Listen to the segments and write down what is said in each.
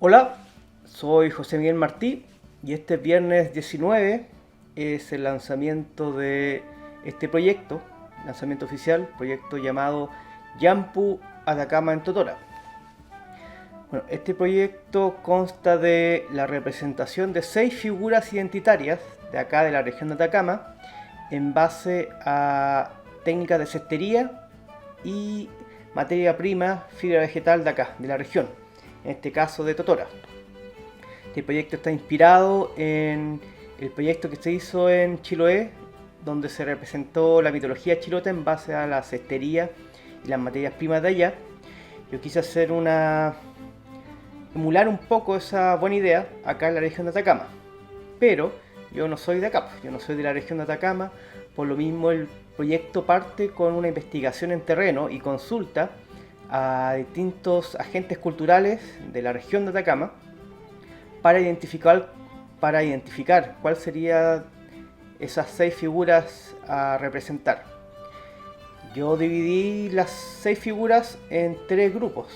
Hola, soy José Miguel Martí y este viernes 19 es el lanzamiento de este proyecto, lanzamiento oficial, proyecto llamado Yampu Atacama en Totora. Bueno, este proyecto consta de la representación de 6 figuras identitarias de acá de la región de Atacama en base a técnicas de cestería y materia prima, fibra vegetal de acá, de la región, en este caso de Totora. Este proyecto está inspirado en el proyecto que se hizo en Chiloé, donde se representó la mitología chilota en base a la cestería y las materias primas de allá. Yo quise emular un poco esa buena idea acá en la región de Atacama, pero yo no soy de acá, yo no soy de la región de Atacama, por lo mismo el proyecto parte con una investigación en terreno y consulta a distintos agentes culturales de la región de Atacama para identificar cuál sería esas 6 figuras a representar. Yo dividí las 6 figuras en 3 grupos.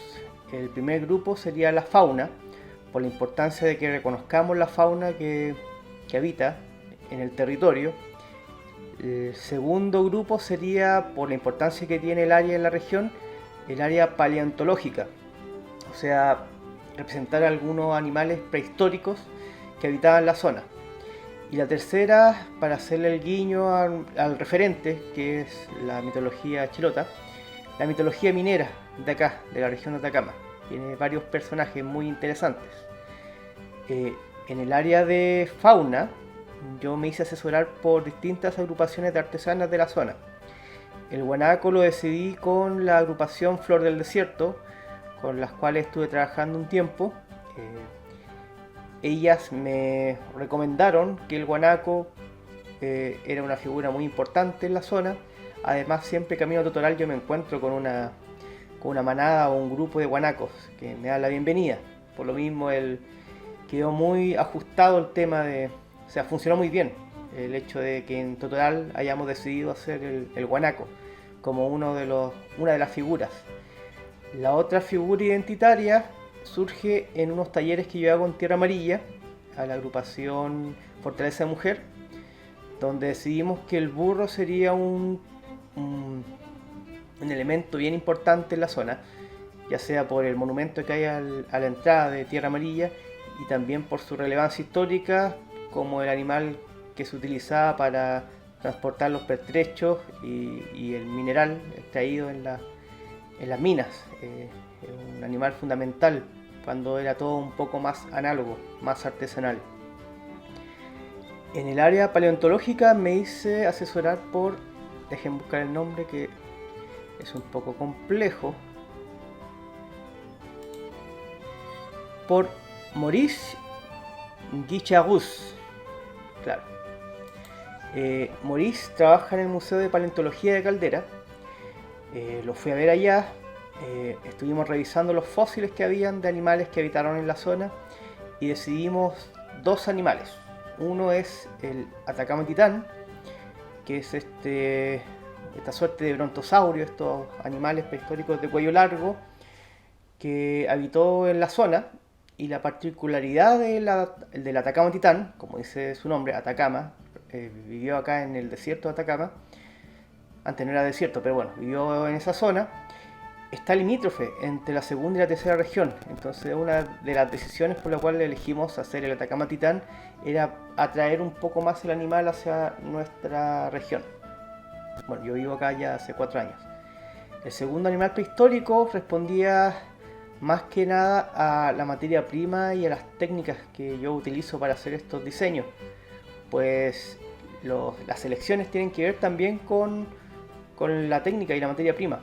El primer grupo sería la fauna, por la importancia de que reconozcamos la fauna que habita en el territorio. El segundo grupo sería, por la importancia que tiene el área en la región, el área paleontológica, o sea, representar algunos animales prehistóricos que habitaban la zona. Y la tercera, para hacerle el guiño al referente, que es la mitología chilota, la mitología minera de acá, de la región de Atacama. Tiene varios personajes muy interesantes. En el área de fauna, yo me hice asesorar por distintas agrupaciones de artesanas de la zona. El guanaco lo decidí con la agrupación Flor del Desierto, con las cuales estuve trabajando un tiempo. Ellas me recomendaron que el guanaco era una figura muy importante en la zona. Además, siempre camino a Totoral yo me encuentro con una manada o un grupo de guanacos que me dan la bienvenida. Por lo mismo, quedó muy ajustado el tema de... O sea, funcionó muy bien el hecho de que en Totoral hayamos decidido hacer el guanaco como una de las figuras. La otra figura identitaria surge en unos talleres que yo hago en Tierra Amarilla, a la agrupación Fortaleza de Mujer, donde decidimos que el burro sería un elemento bien importante en la zona, ya sea por el monumento que hay a la entrada de Tierra Amarilla y también por su relevancia histórica como el animal que se utilizaba para transportar los pertrechos y el mineral extraído en las minas. Un animal fundamental cuando era todo un poco más análogo, más artesanal. En el área paleontológica me hice asesorar por, dejen buscar el nombre que es un poco complejo, por Maurice Guicharus. Claro. Maurice trabaja en el Museo de Paleontología de Caldera. Lo fui a ver allá. Estuvimos revisando los fósiles que habían de animales que habitaron en la zona y decidimos 2 animales. Uno es el Atacama titán, que es esta suerte de brontosaurio, estos animales prehistóricos de cuello largo que habitó en la zona. Y la particularidad del Atacama titán, como dice su nombre, Atacama, vivió acá en el desierto de Atacama. Antes no era desierto, pero bueno, vivió en esa zona. Está limítrofe entre la segunda y la tercera región. Entonces una de las decisiones por la cual elegimos hacer el Atacama titán era atraer un poco más el animal hacia nuestra región. Bueno, yo vivo acá ya hace 4 años. El segundo animal prehistórico respondía más que nada a la materia prima y a las técnicas que yo utilizo para hacer estos diseños. Pues las selecciones tienen que ver también con la técnica y la materia prima.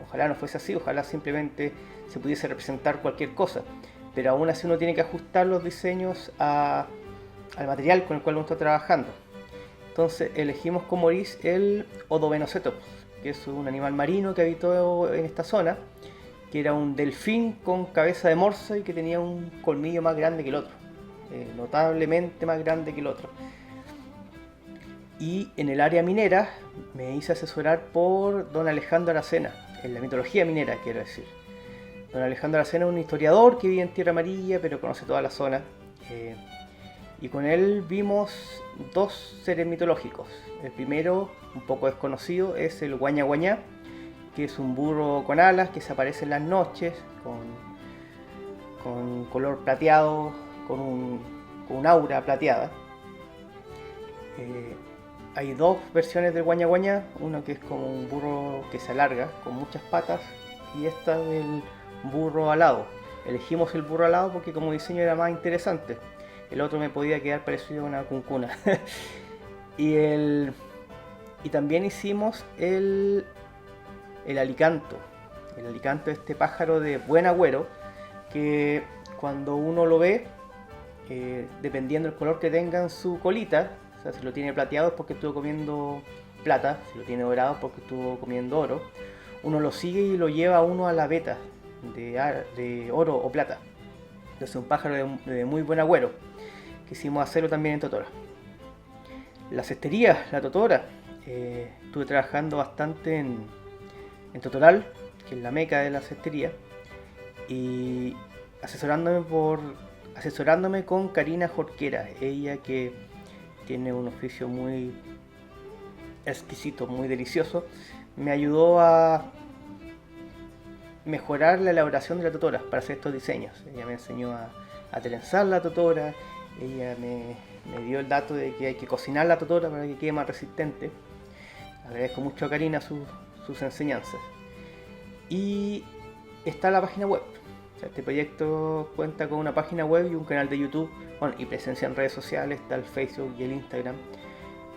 Ojalá no fuese así, ojalá simplemente se pudiese representar cualquier cosa, pero aún así uno tiene que ajustar los diseños al material con el cual uno está trabajando. Entonces elegimos como Maurice el Odobenocetopus, que es un animal marino que habitó en esta zona, que era un delfín con cabeza de morsa y que tenía un colmillo más grande que el otro, notablemente más grande que el otro. Y en el área minera me hice asesorar por don Alejandro Aracena, en la mitología minera quiero decir. Don Alejandro Aracena es un historiador que vive en Tierra Amarilla, pero conoce toda la zona. Y con él vimos dos seres mitológicos. El primero, un poco desconocido, es el Guaña Guañá, que es un burro con alas que se aparece en las noches, con color plateado, con un aura plateada. Hay dos versiones del Guaña Guañá, uno que es como un burro que se alarga, con muchas patas, y esta del burro alado. Elegimos el burro alado porque como diseño era más interesante. El otro me podía quedar parecido a una cuncuna. y también hicimos el alicanto. El alicanto es este pájaro de buen agüero que cuando uno lo ve, dependiendo del color que tenga en su colita, o sea, si lo tiene plateado es porque estuvo comiendo plata, si lo tiene dorado es porque estuvo comiendo oro, uno lo sigue y lo lleva uno a la veta de oro o plata. Entonces un pájaro de muy buen agüero. Quisimos hacerlo también en totora. La cestería, la totora, estuve trabajando bastante en Totoral, que es la meca de la cestería, y asesorándome con Karina Jorquera, ella que tiene un oficio muy exquisito, muy delicioso, me ayudó a mejorar la elaboración de la totora para hacer estos diseños. Ella me enseñó a trenzar la totora, ella me dio el dato de que hay que cocinar la totora para que quede más resistente. Agradezco mucho a Karina sus enseñanzas. Y está la página web. O sea, este proyecto cuenta con una página web y un canal de YouTube, bueno, y presencia en redes sociales, está el Facebook y el Instagram.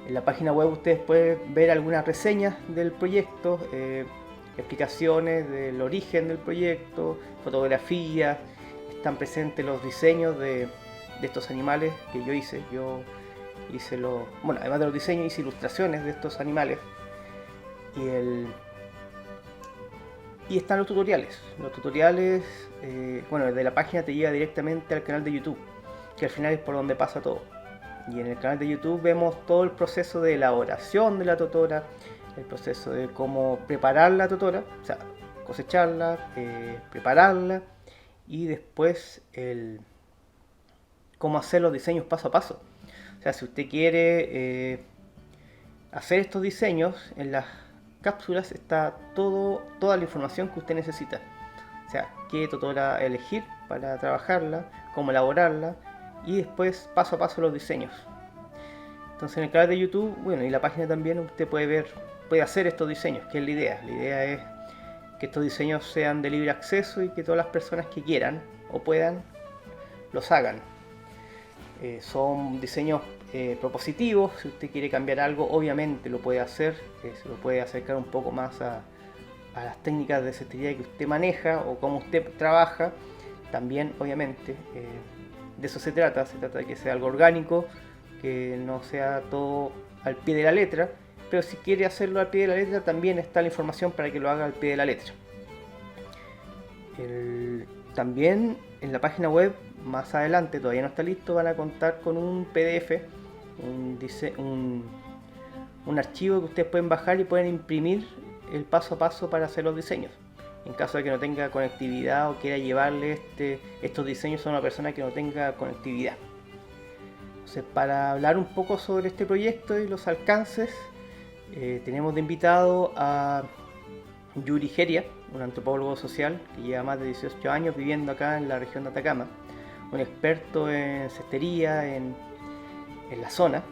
En la página web ustedes pueden ver algunas reseñas del proyecto, explicaciones del origen del proyecto, fotografías, están presentes los diseños de estos animales que yo hice. Yo hice además de los diseños, hice ilustraciones de estos animales. Y están los tutoriales. Los tutoriales, de la página te lleva directamente al canal de YouTube, que al final es por donde pasa todo. Y en el canal de YouTube vemos todo el proceso de elaboración de la totora, el proceso de cómo preparar la totora, o sea, cosecharla, prepararla, y después cómo hacer los diseños paso a paso. O sea, si usted quiere hacer estos diseños, en las cápsulas está toda la información que usted necesita. O sea, qué totora elegir para trabajarla, cómo elaborarla, y después paso a paso los diseños. Entonces en el canal de YouTube, y la página también, usted puede hacer estos diseños, que es la idea. La idea es que estos diseños sean de libre acceso y que todas las personas que quieran o puedan los hagan. Son diseños propositivos. Si usted quiere cambiar algo, obviamente lo puede hacer, se lo puede acercar un poco más a las técnicas de cestería que usted maneja o cómo usted trabaja. También, obviamente, de eso se trata de que sea algo orgánico, que no sea todo al pie de la letra, pero si quiere hacerlo al pie de la letra, también está la información para que lo haga al pie de la letra. También en la página web, más adelante, todavía no está listo, van a contar con un PDF, un archivo que ustedes pueden bajar y pueden imprimir el paso a paso para hacer los diseños. En caso de que no tenga conectividad o quiera llevarle estos diseños a una persona que no tenga conectividad. Entonces, para hablar un poco sobre este proyecto y los alcances, tenemos de invitado a Yuri Geria, un antropólogo social que lleva más de 18 años viviendo acá en la región de Atacama, un experto en cestería en la zona,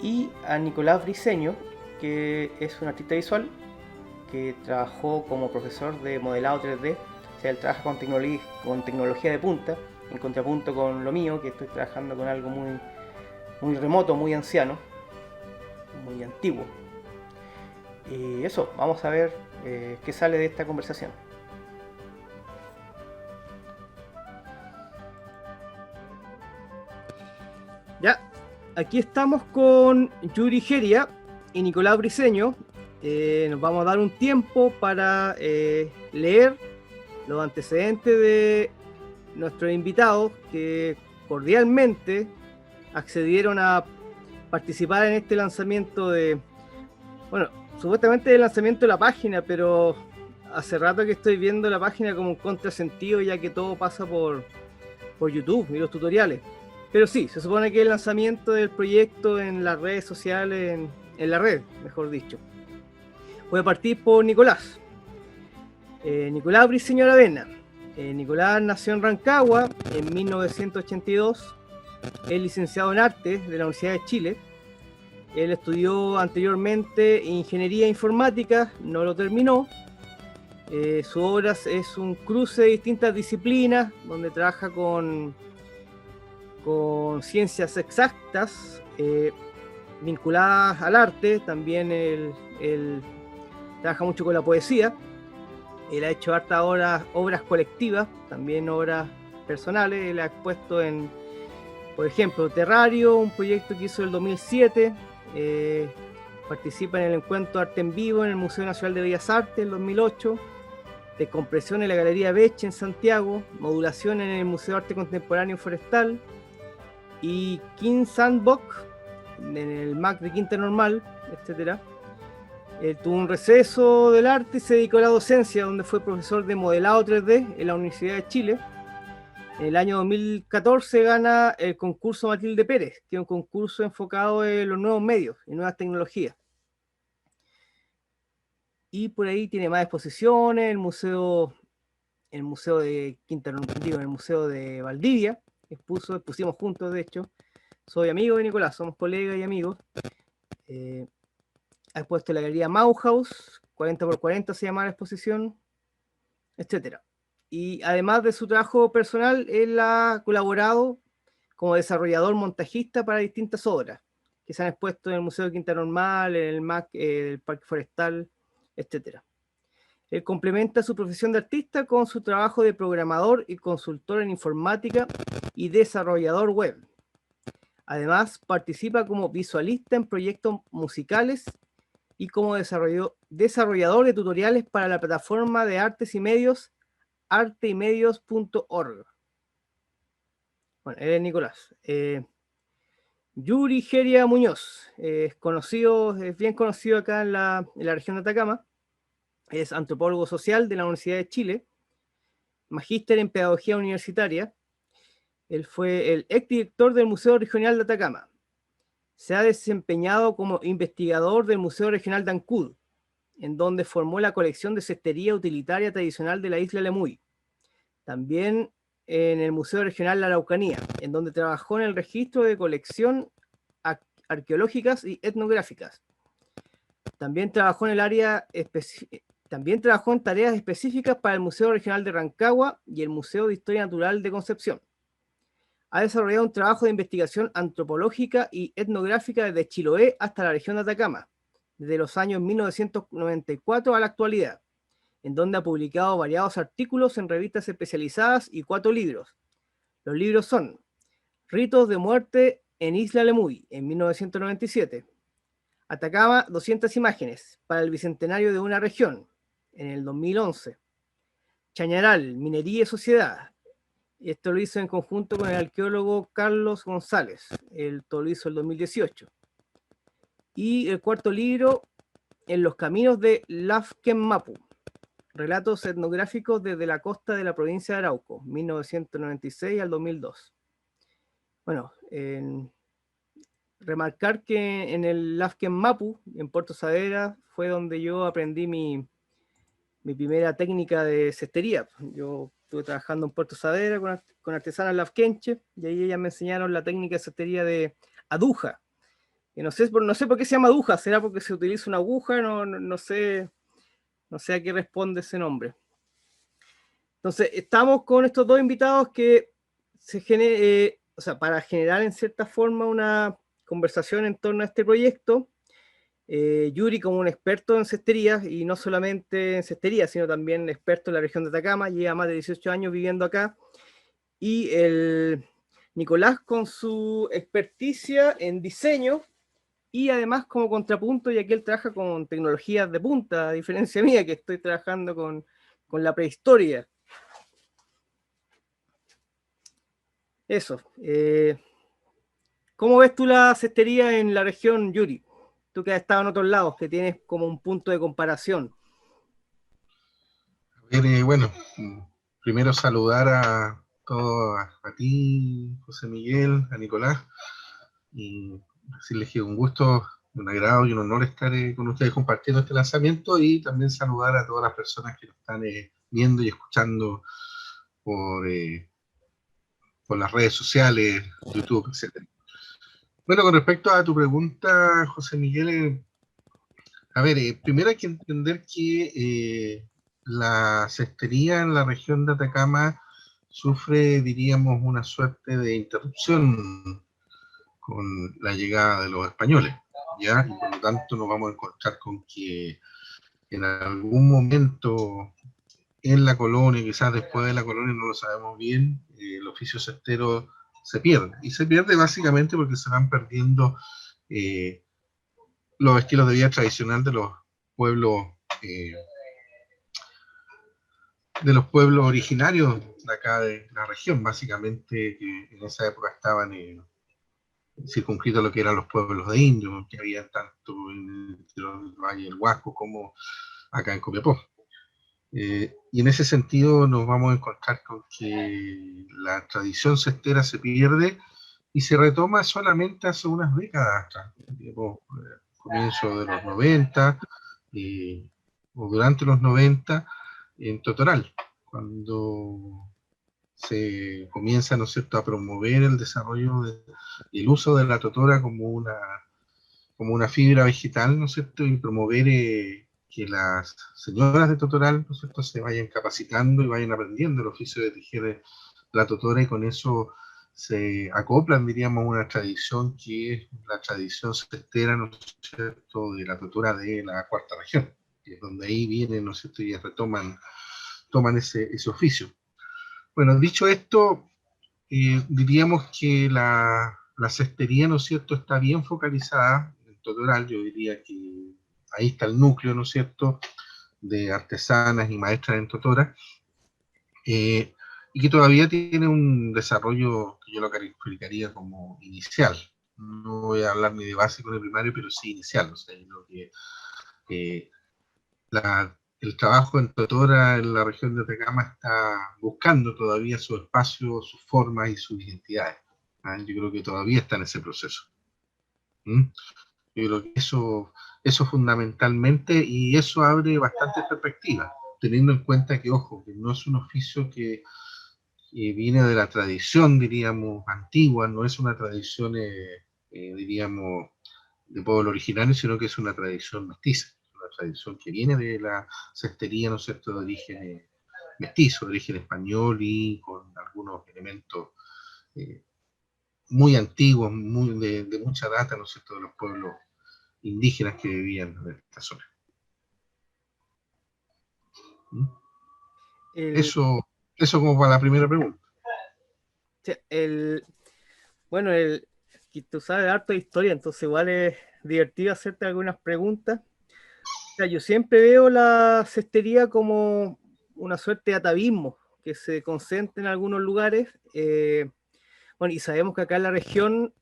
y a Nicolás Briceño, que es un artista visual que trabajó como profesor de modelado 3D. O sea, él trabaja con tecnología de punta, en contrapunto con lo mío, que estoy trabajando con algo muy, muy remoto, muy anciano, muy antiguo. Y eso, vamos a ver qué sale de esta conversación. Ya, aquí estamos con Yuri Geria y Nicolás Briceño. Nos vamos a dar un tiempo para leer los antecedentes de nuestros invitados que cordialmente accedieron a participar en este lanzamiento supuestamente el lanzamiento de la página, pero hace rato que estoy viendo la página como un contrasentido, ya que todo pasa por YouTube y los tutoriales. Pero sí, se supone que el lanzamiento del proyecto en las redes sociales, en la red, mejor dicho. Voy a partir por Nicolás. Nicolás Briceño Aravena. Nicolás nació en Rancagua en 1982. Es licenciado en Artes de la Universidad de Chile. Él estudió anteriormente Ingeniería Informática, no lo terminó. Su obra es un cruce de distintas disciplinas, donde trabaja con ciencias exactas vinculadas al arte. También él trabaja mucho con la poesía. Él ha hecho hartas obras colectivas, también obras personales. Él ha expuesto en, por ejemplo, Terrario, un proyecto que hizo en el 2007. Participa en el encuentro Arte en Vivo en el Museo Nacional de Bellas Artes en el 2008. Descompresión en la Galería Beche en Santiago. Modulación en el Museo de Arte Contemporáneo Forestal. Y King Sandbox en el MAC de Quinta Normal, etc. Él tuvo un receso del arte y se dedicó a la docencia, donde fue profesor de modelado 3D en la Universidad de Chile. En el año 2014 gana el concurso Matilde Pérez, que es un concurso enfocado en los nuevos medios y nuevas tecnologías. Y por ahí tiene más exposiciones, el museo de Quinta Normal, digo, en el Museo de Valdivia, expusimos juntos, de hecho. Soy amigo de Nicolás, somos colegas y amigos. Ha expuesto en la galería Mauhaus, 40x40 se llama la exposición, etc. Y además de su trabajo personal, él ha colaborado como desarrollador montajista para distintas obras que se han expuesto en el Museo de Quinta Normal, en el MAC, el Parque Forestal, etc. Él complementa su profesión de artista con su trabajo de programador y consultor en informática y desarrollador web. Además, participa como visualista en proyectos musicales y como desarrollador de tutoriales para la plataforma de artes y medios arteymedios.org. Bueno, él es Nicolás. Yuri Geria Muñoz, es bien conocido acá en la región de Atacama. Es antropólogo social de la Universidad de Chile, magíster en pedagogía universitaria. Él fue el exdirector del Museo Regional de Atacama. Se ha desempeñado como investigador del Museo Regional de Ancud, en donde formó la colección de cestería utilitaria tradicional de la isla Lemuy. También en el Museo Regional de la Araucanía, en donde trabajó en el registro de colección arqueológicas y etnográficas. También trabajó en tareas específicas para el Museo Regional de Rancagua y el Museo de Historia Natural de Concepción. Ha desarrollado un trabajo de investigación antropológica y etnográfica desde Chiloé hasta la región de Atacama, desde los años 1994 a la actualidad, en donde ha publicado variados artículos en revistas especializadas y 4 libros. Los libros son Ritos de muerte en Isla Lemuy, en 1997. Atacama, 200 imágenes para el Bicentenario de una región, en el 2011. Chañaral, Minería y Sociedad. Esto lo hizo en conjunto con el arqueólogo Carlos González. Esto lo hizo en el 2018. Y el cuarto libro, En los caminos de Lafkenmapu. Relatos etnográficos desde la costa de la provincia de Arauco, 1996 al 2002. Bueno, remarcar que en el Lafkenmapu, en Puerto Saavedra, fue donde yo aprendí mi primera técnica de cestería. Yo estuve trabajando en Puerto Saavedra con artesanas lafkenche, y ahí ellas me enseñaron la técnica de cestería de aduja. Y no sé por qué se llama aduja, será porque se utiliza una aguja, no sé a qué responde ese nombre. Entonces, estamos con estos dos invitados que para generar en cierta forma una conversación en torno a este proyecto. Yuri como un experto en cestería, y no solamente en cestería, sino también experto en la región de Atacama, lleva más de 18 años viviendo acá. Y el Nicolás con su experticia en diseño, y además como contrapunto, ya que él trabaja con tecnologías de punta, a diferencia mía, que estoy trabajando con la prehistoria. Eso. ¿Cómo ves tú la cestería en la región, Yuri? Tú que has estado en otros lados, que tienes como un punto de comparación. Bueno, primero saludar a todos, a ti, José Miguel, a Nicolás, y decirles que un gusto, un agrado y un honor estar con ustedes compartiendo este lanzamiento, y también saludar a todas las personas que nos están viendo y escuchando por, eh, por las redes sociales, YouTube, etcétera. Bueno, con respecto a tu pregunta, José Miguel, a ver, primero hay que entender que la cestería en la región de Atacama sufre, diríamos, una suerte de interrupción con la llegada de los españoles, ¿ya? Y por lo tanto nos vamos a encontrar con que en algún momento en la colonia, quizás después de la colonia, no lo sabemos bien, el oficio cestero se pierde. Y se pierde básicamente porque se van perdiendo eh, los estilos de vida tradicional pueblos eh, de los pueblos originarios de acá de la región, básicamente, que en esa época estaban circunscritos a lo que eran los pueblos de indios, que había tanto en el Valle del Huasco como acá en Copiapó. Y en ese sentido nos vamos a encontrar con que la tradición cestera se pierde y se retoma solamente hace unas décadas atrás, digamos, comienzo de los 90 o durante los 90 en Totoral, cuando se comienza, ¿no es cierto?, a promover el desarrollo y el uso de la totora como una fibra vegetal, ¿no es cierto?, y promover que las señoras de Totoral, ¿no es cierto?, se vayan capacitando y vayan aprendiendo el oficio de tejer la totora, y con eso se acoplan, diríamos, a una tradición que es la tradición cestera, ¿no es cierto?, de la totora de la cuarta región, que es donde ahí vienen, ¿no es cierto?, y toman ese oficio. Bueno, dicho esto, diríamos que la cestería, ¿no es cierto?, está bien focalizada en Totoral. Yo diría que ahí está el núcleo, ¿no es cierto?, de artesanas y maestras en Totora, y que todavía tiene un desarrollo que yo lo calificaría como inicial. No voy a hablar ni de básico ni primario, pero sí inicial. O sea, yo creo que eh, el trabajo en Totora en la región de Atacama está buscando todavía su espacio, sus formas y sus identidades. Yo creo que todavía está en ese proceso. ¿Mm? Yo creo que eso fundamentalmente, y eso abre bastantes perspectivas, teniendo en cuenta que, ojo, que no es un oficio que viene de la tradición, diríamos, antigua, no es una tradición, diríamos, de pueblo originario, sino que es una tradición mestiza, una tradición que viene de la cestería, ¿no es cierto?, de origen mestizo, de origen español, y con algunos elementos eh, muy antiguos, de mucha data, ¿no es cierto?, de los pueblos indígenas que vivían en esta zona. ¿Mm? El, Eso como para la primera pregunta. el, bueno, que tú sabes harto de historia, entonces igual es divertido hacerte algunas preguntas. O sea, yo siempre veo la cestería como una suerte de atavismo que se concentra en algunos lugares. Bueno, y sabemos que acá en la región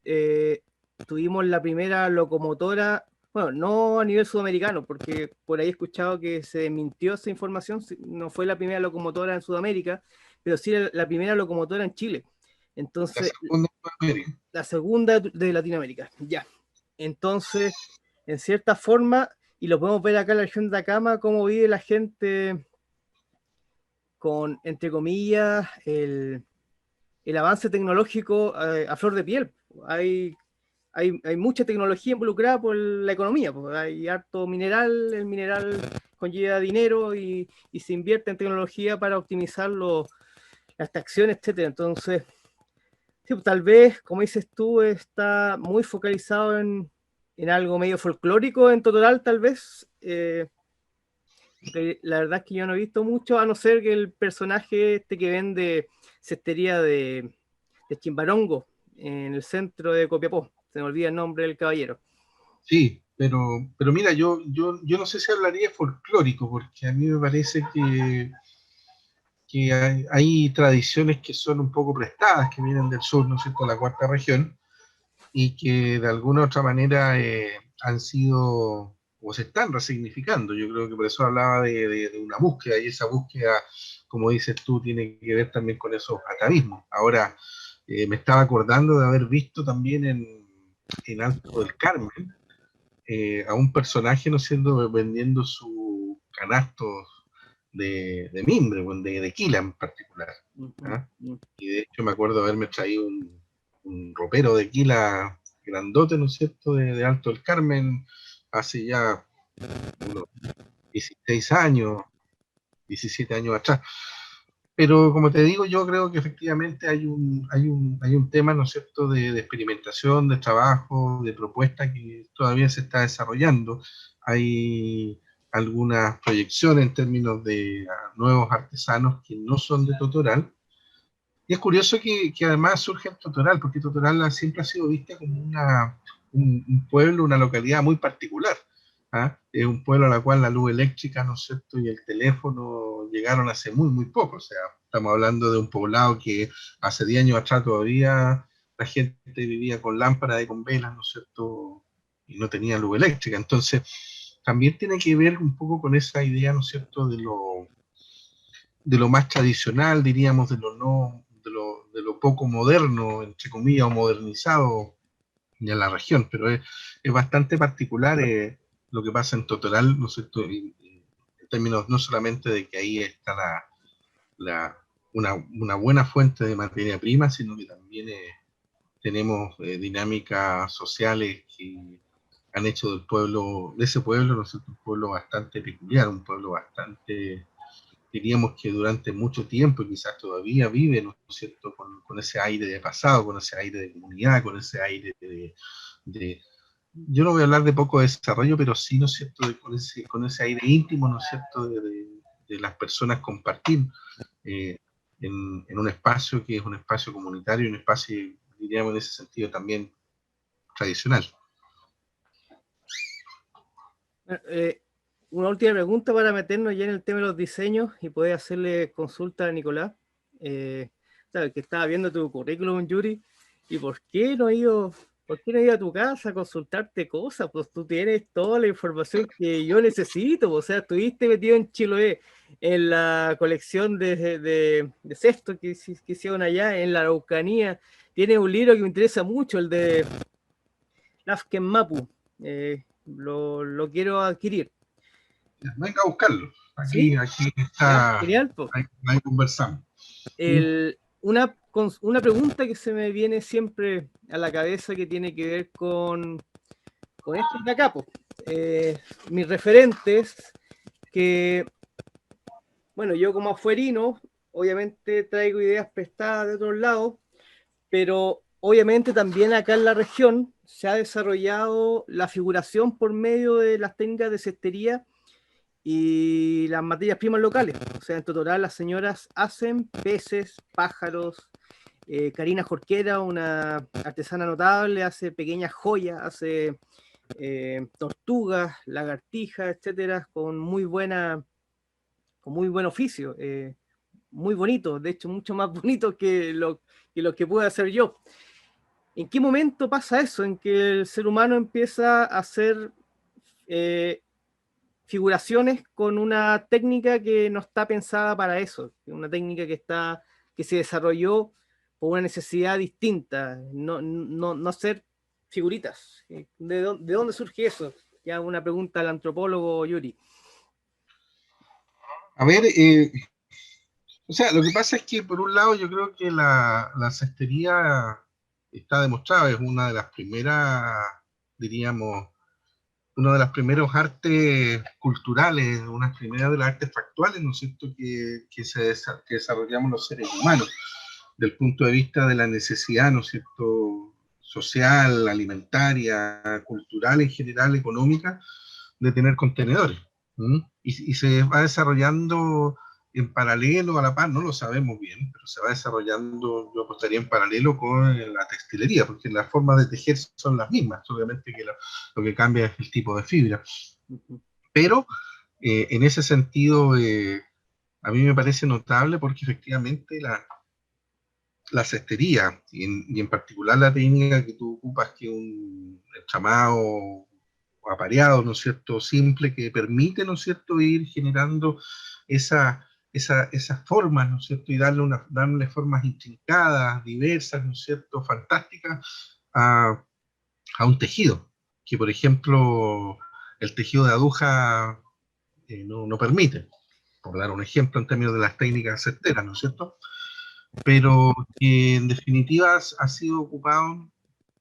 eh, tuvimos la primera locomotora, bueno, no a nivel sudamericano, porque por ahí he escuchado que se mintió esa información, no fue la primera locomotora en Sudamérica, pero sí la primera locomotora en Chile. La Entonces, segunda de América. la segunda de Latinoamérica, ya. Entonces, en cierta forma, y lo podemos ver acá en la región de Atacama, cómo vive la gente con, entre comillas, el avance tecnológico a flor de piel. Hay mucha tecnología involucrada por la economía, pues hay harto mineral, el mineral conlleva dinero y se invierte en tecnología para optimizar las extracciones, etcétera. Entonces, sí, pues, tal vez, como dices tú, está muy focalizado en algo medio folclórico en Totoral, tal vez. La verdad es que yo no he visto mucho, a no ser que el personaje este que vende cestería de Chimbarongo en el centro de Copiapó. Se me olvida el nombre del caballero. Sí, pero mira, yo no sé si hablaría folclórico, porque a mí me parece que hay tradiciones que son un poco prestadas, que vienen del sur, ¿no es cierto?, la cuarta región, y que de alguna u otra manera han sido o se están resignificando. Yo creo que por eso hablaba de una búsqueda, y esa búsqueda, como dices tú, tiene que ver también con esos atavismos. Ahora, me estaba acordando de haber visto también en Alto del Carmen a un personaje, ¿no siendo vendiendo sus canastos de mimbre, de quila en particular. ¿Ah? Y de hecho me acuerdo haberme traído un ropero de quila grandote, ¿no es cierto?, de Alto del Carmen, hace ya unos 16 años, 17 años atrás. Pero como te digo, yo creo que efectivamente hay un tema, ¿no es cierto?, de experimentación, de trabajo, de propuesta que todavía se está desarrollando. Hay algunas proyecciones en términos de nuevos artesanos que no son de Totoral. Y es curioso que además surge en Totoral, porque Totoral siempre ha sido vista como un pueblo, una localidad muy particular. ¿Ah? Es un pueblo a la cual la luz eléctrica, ¿no es cierto?, y el teléfono llegaron hace muy, muy poco. O sea, estamos hablando de un poblado que hace 10 años atrás todavía la gente vivía con lámparas y con velas, ¿no es cierto?, y no tenía luz eléctrica. Entonces, también tiene que ver un poco con esa idea, ¿no es cierto?, de lo más tradicional, diríamos, de lo poco moderno, entre comillas, o modernizado en la región, pero es bastante particular lo que pasa en Totoral, ¿no es cierto?, en términos no solamente de que ahí está una buena fuente de materia prima, sino que también tenemos dinámicas sociales que han hecho de ese pueblo, ¿no es cierto?, un pueblo bastante peculiar, un pueblo bastante, diríamos que durante mucho tiempo, y quizás todavía vive, ¿no es cierto?, con ese aire de pasado, con ese aire de comunidad, con ese aire de yo no voy a hablar de poco desarrollo, pero sí, ¿no es cierto?, con ese aire íntimo, ¿no es cierto?, de las personas compartir eh, en un espacio que es un espacio comunitario, un espacio, diríamos en ese sentido, también tradicional. Eh, una última pregunta para meternos ya en el tema de los diseños y poder hacerle consulta a Nicolás. Sabes que estaba viendo tu currículum, Yuri, y ¿por qué no he ido a tu casa a consultarte cosas? Pues tú tienes toda la información que yo necesito. O sea, estuviste metido en Chiloé, en la colección de Sexto que hicieron allá, en la Araucanía. Tienes un libro que me interesa mucho, el de Lafken Mapu. Lo quiero adquirir. Venga a buscarlo. Aquí, ¿Sí? aquí Ya, está, genial. Pues. ahí conversamos. Una pregunta que se me viene siempre a la cabeza que tiene que ver con esto de acá. Pues. Mis referentes, que, bueno, yo como afuerino, obviamente traigo ideas prestadas de otros lados, pero obviamente también acá en la región se ha desarrollado la figuración por medio de las técnicas de cestería y las materias primas locales. O sea, en Totoral las señoras hacen peces, pájaros. Karina Jorquera, una artesana notable, hace pequeñas joyas, hace tortugas, lagartijas, etcétera, con muy buen oficio, muy bonito, de hecho mucho más bonito que lo que puedo hacer yo. ¿En qué momento pasa eso? En que el ser humano empieza a hacer eh, figuraciones con una técnica que no está pensada para eso, una técnica que se desarrolló por una necesidad distinta, no hacer figuritas. ¿De dónde surge eso? Ya una pregunta al antropólogo Yuri. A ver, o sea, lo que pasa es que por un lado yo creo que la cestería está demostrada, es una de las primeras, diríamos, uno de los primeros artes culturales, una primera de las artes factuales, ¿no es cierto?, que desarrollamos los seres humanos, del punto de vista de la necesidad, ¿no es cierto?, social, alimentaria, cultural en general, económica, de tener contenedores. Y se va desarrollando en paralelo, a la par, no lo sabemos bien, pero se va desarrollando, yo apostaría, en paralelo con la textilería, porque las formas de tejer son las mismas, obviamente que lo que cambia es el tipo de fibra. Pero en ese sentido, a mí me parece notable porque efectivamente la cestería, y en particular la técnica que tú ocupas, que es un chamado apareado, ¿no es cierto?, simple, que permite, ¿no es cierto?, ir generando esas formas, ¿no es cierto?, y darle formas intrincadas, diversas, ¿no es cierto?, fantásticas a un tejido, que por ejemplo el tejido de aguja no permite, por dar un ejemplo en términos de las técnicas certeras, ¿no es cierto? Pero que en definitiva ha sido ocupado,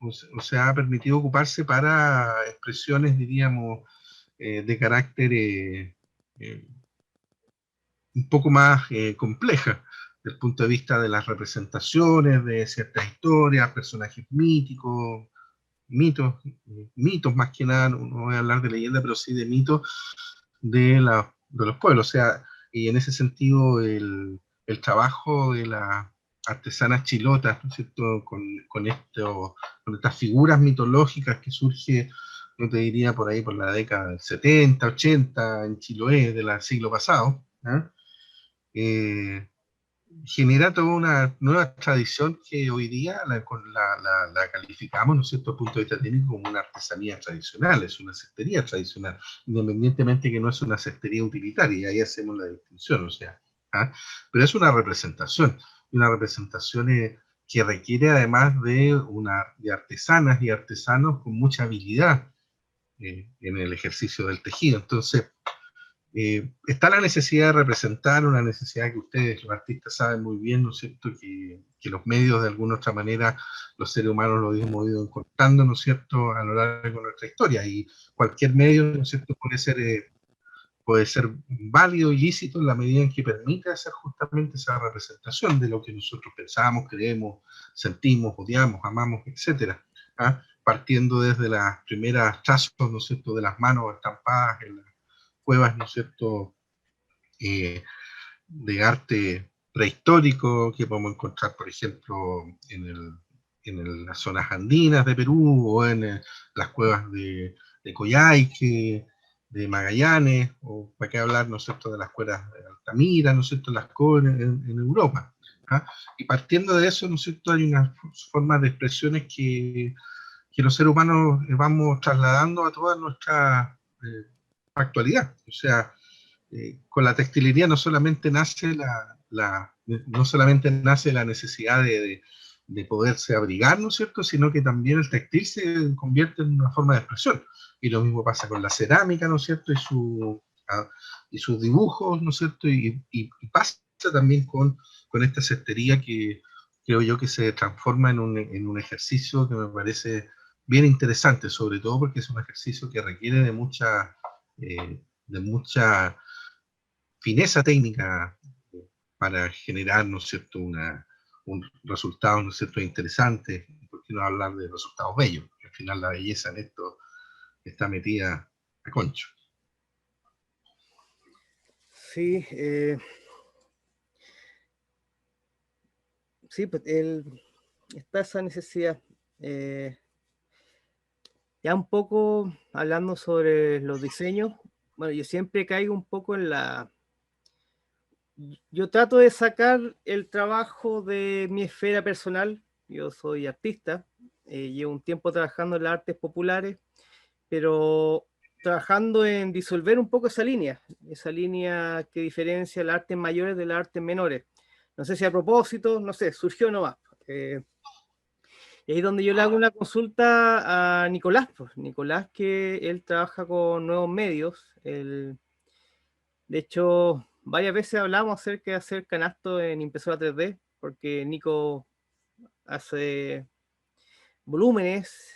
o sea, ha permitido ocuparse para expresiones, diríamos, de carácter eh, un poco más compleja, desde el punto de vista de las representaciones, de ciertas historias, personajes míticos, mitos más que nada, no voy a hablar de leyenda, pero sí de mitos de los pueblos. O sea, y en ese sentido el trabajo de las artesanas chilotas, ¿no es cierto?, con estas figuras mitológicas que surge, no te diría por ahí por la década del 70, 80, en Chiloé del siglo pasado, ¿eh? Eh, Genera toda una nueva tradición que hoy día la calificamos, ¿no es cierto?, desde el punto de vista técnico como una artesanía tradicional, es una cestería tradicional, independientemente que no es una cestería utilitaria, y ahí hacemos la distinción, o sea, ¿ah? Pero es una representación que requiere además de artesanas y artesanos con mucha habilidad en el ejercicio del tejido. Entonces, está la necesidad de representar, una necesidad que ustedes, los artistas, saben muy bien, ¿no es cierto?, que los medios, de alguna otra manera, los seres humanos lo hemos ido encontrando, ¿no es cierto?, a lo largo de nuestra historia, y cualquier medio, ¿no es cierto?, puede ser válido y lícito en la medida en que permita hacer justamente esa representación de lo que nosotros pensamos, creemos, sentimos, odiamos, amamos, etcétera, ¿ah? Partiendo desde las primeras trazos, ¿no es cierto?, de las manos estampadas en las cuevas, ¿no es cierto?, de arte prehistórico que podemos encontrar, por ejemplo, las zonas andinas de Perú, o en las cuevas de Coyhaique, de Magallanes, o para qué hablar, ¿no es cierto?, de las cuevas de Altamira, ¿no es cierto?, las cuevas en Europa, ¿ah? Y partiendo de eso, ¿no es cierto?, hay unas formas de expresiones que los seres humanos vamos trasladando a toda nuestra actualidad. O sea, con la textilería no solamente nace no solamente nace la necesidad de poderse abrigar, ¿no es cierto?, sino que también el textil se convierte en una forma de expresión. Y lo mismo pasa con la cerámica, ¿no es cierto?, y sus dibujos, ¿no es cierto?, y pasa también con esta cestería que creo yo que se transforma en un ejercicio que me parece bien interesante, sobre todo porque es un ejercicio que requiere de mucha fineza técnica para generar, ¿no es cierto?, un resultado, ¿no es cierto?, interesante. ¿Por qué no hablar de resultados bellos? Porque al final la belleza en esto está metida a concho. Sí, sí, pues está esa necesidad. Ya un poco hablando sobre los diseños, bueno, yo siempre caigo un poco en Yo trato de sacar el trabajo de mi esfera personal. Yo soy artista, llevo un tiempo trabajando en las artes populares, pero trabajando en disolver un poco esa línea que diferencia las artes mayores de las artes menores. No sé si a propósito, no sé, surgió nomás. Y ahí es donde yo le hago una consulta a Nicolás, pues. Nicolás, que él trabaja con nuevos medios. De hecho, varias veces hablamos acerca de hacer canasto en impresora 3D, porque Nico hace volúmenes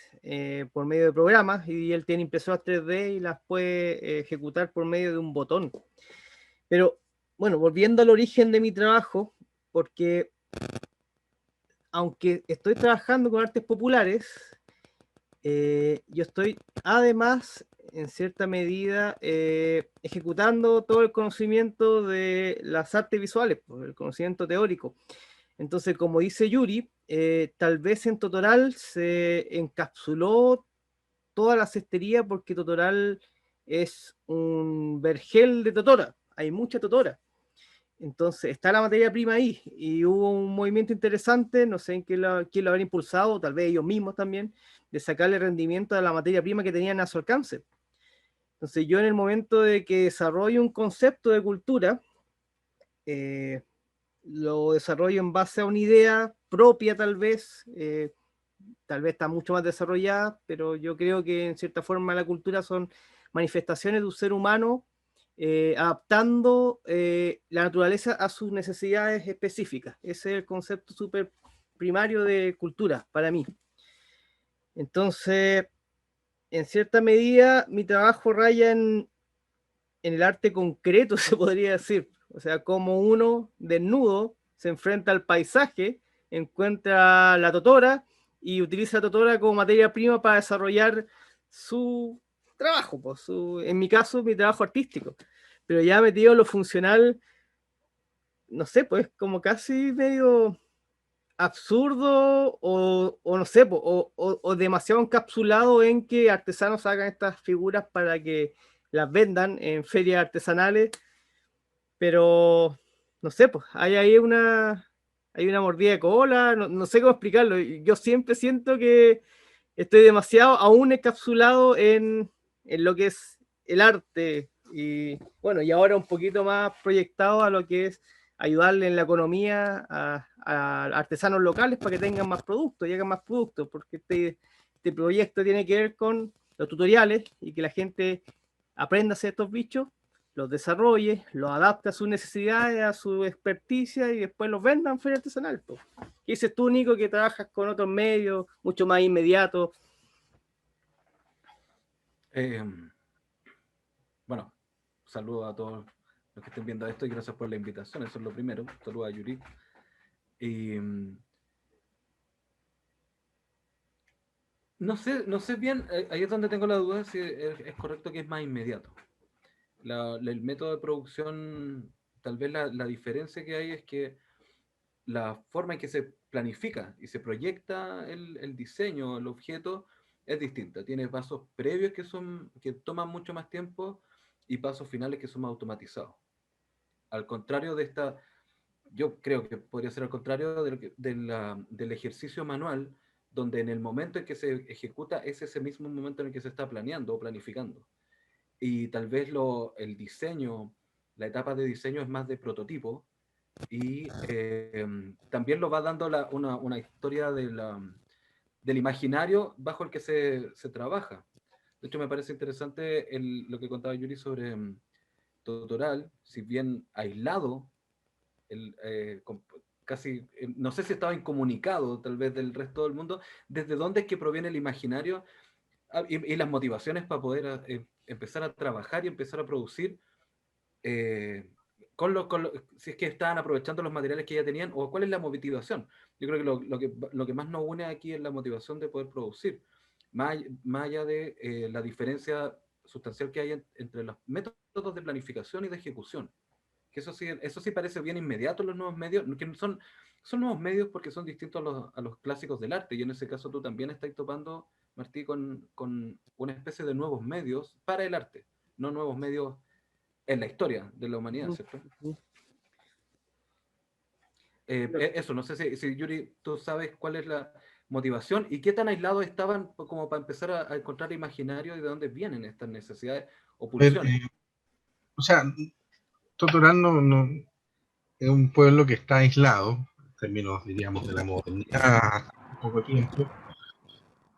por medio de programas, y él tiene impresoras 3D y las puede ejecutar por medio de un botón. Pero bueno, volviendo al origen de mi trabajo, porque aunque estoy trabajando con artes populares, yo estoy además, en cierta medida, ejecutando todo el conocimiento de las artes visuales, pues, el conocimiento teórico. Entonces, como dice Yuri, tal vez en Totoral se encapsuló toda la cestería, porque Totoral es un vergel de totora, hay mucha totora. Entonces está la materia prima ahí, y hubo un movimiento interesante, no sé en quién lo habrá impulsado, tal vez ellos mismos también, de sacarle rendimiento a la materia prima que tenían a su alcance. Entonces yo en el momento de que desarrollo un concepto de cultura, lo desarrollo en base a una idea propia tal vez está mucho más desarrollada, pero yo creo que en cierta forma la cultura son manifestaciones de un ser humano adaptando la naturaleza a sus necesidades específicas. Ese es el concepto súper primario de cultura para mí. Entonces, en cierta medida, mi trabajo raya en el arte concreto, se podría decir. O sea, como uno desnudo se enfrenta al paisaje, encuentra la totora y utiliza la totora como materia prima para desarrollar su trabajo, pues, en mi caso, mi trabajo artístico. Pero ya metido en lo funcional, no sé, pues como casi medio absurdo o no sé, o demasiado encapsulado en que artesanos hagan estas figuras para que las vendan en ferias artesanales, pero no sé, pues hay una mordida de cola, no sé cómo explicarlo. Yo siempre siento que estoy demasiado aún encapsulado en lo que es el arte y bueno, y ahora un poquito más proyectado a lo que es ayudarle en la economía a artesanos locales para que tengan más productos y hagan más productos, porque este proyecto tiene que ver con los tutoriales y que la gente aprenda a hacer estos bichos, los desarrolle, los adapte a sus necesidades, a su experticia y después los venda en feria artesanal. Pues. ¿Qué dices tú, Nico, que trabajas con otros medios mucho más inmediatos? Bueno, saludo a todos los que estén viendo esto y gracias por la invitación, eso es lo primero. Saludo a Yuri. Y no sé bien, ahí es donde tengo la duda si es correcto que es más inmediato. El método de producción, tal vez la diferencia que hay es que la forma en que se planifica y se proyecta el diseño, el objeto, es distinta. Tiene pasos previos que toman mucho más tiempo y pasos finales que son más automatizados. Al contrario de esta, yo creo que podría ser al contrario del ejercicio manual, donde en el momento en que se ejecuta es ese mismo momento en el que se está planeando o planificando. Y tal vez el diseño, la etapa de diseño es más de prototipo, y también lo va dando una historia del imaginario bajo el que se trabaja. De hecho, me parece interesante lo que contaba Yuri sobre Totoral, si bien aislado, el, casi, no sé si estaba incomunicado tal vez del resto del mundo, desde dónde es que proviene el imaginario y las motivaciones para poder empezar a trabajar y empezar a producir eh, si es que estaban aprovechando los materiales que ya tenían o cuál es la motivación. Yo creo que lo que más nos une aquí es la motivación de poder producir, más allá de la diferencia sustancial que hay entre los métodos de planificación y de ejecución. Que eso sí parece bien inmediato en los nuevos medios, que son nuevos medios porque son distintos a los clásicos del arte, y en ese caso tú también estás topando, Martí, con una especie de nuevos medios para el arte, no nuevos medios en la historia de la humanidad, ¿cierto? Eso, no sé si Yuri, tú sabes cuál es la motivación y qué tan aislados estaban como para empezar a encontrar imaginario y de dónde vienen estas necesidades o pulsiones. O sea, Totoral no es un pueblo que está aislado, en términos, diríamos, de la modernidad, un poco tiempo.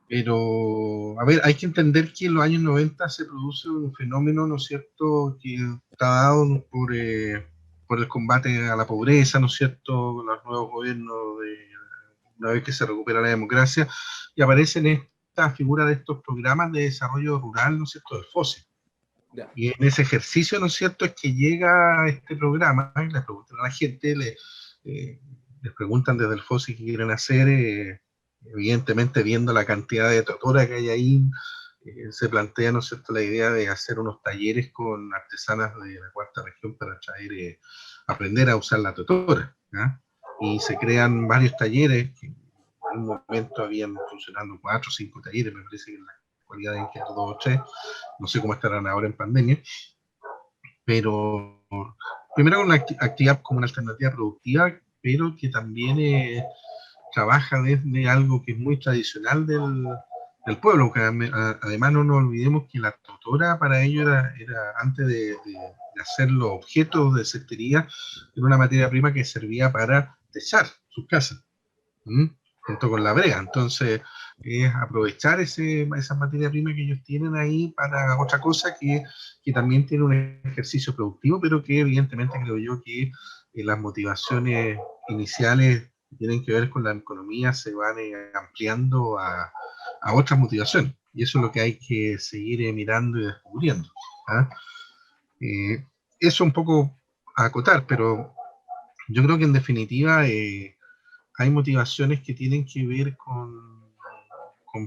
Pero, a ver, hay que entender que en los años 90 se produce un fenómeno, ¿no es cierto?, que está dado por el combate a la pobreza, ¿no es cierto?, los nuevos gobiernos, una vez que se recupera la democracia, y aparecen estas figuras de estos programas de desarrollo rural, ¿no es cierto?, del FOSE. Yeah. Y en ese ejercicio, ¿no es cierto?, es que llega este programa y le preguntan a la gente, les preguntan desde el FOSE qué quieren hacer, evidentemente viendo la cantidad de totora que hay ahí, se plantea, ¿no es cierto?, la idea de hacer unos talleres con artesanas de la cuarta región para aprender a usar la totora, ¿ya? Y se crean varios talleres, que en un momento habían funcionando 4 o 5 talleres, me parece que en la actualidad deben quedar 2 o 3, no sé cómo estarán ahora en pandemia, pero primero una actividad como una alternativa productiva, pero que también trabaja desde algo que es muy tradicional del pueblo, que además no nos olvidemos que la tutora para ello era antes de hacer los objetos de cestería, era una materia prima que servía para techar sus casas, junto con la brea. Entonces, es aprovechar esa materia prima que ellos tienen ahí para otra cosa que también tiene un ejercicio productivo, pero que evidentemente creo yo que las motivaciones iniciales que tienen que ver con la economía se van ampliando a otras motivaciones. Y eso es lo que hay que seguir mirando y descubriendo. ¿Ah? Eso un poco a acotar, pero yo creo que en definitiva hay motivaciones que tienen que ver con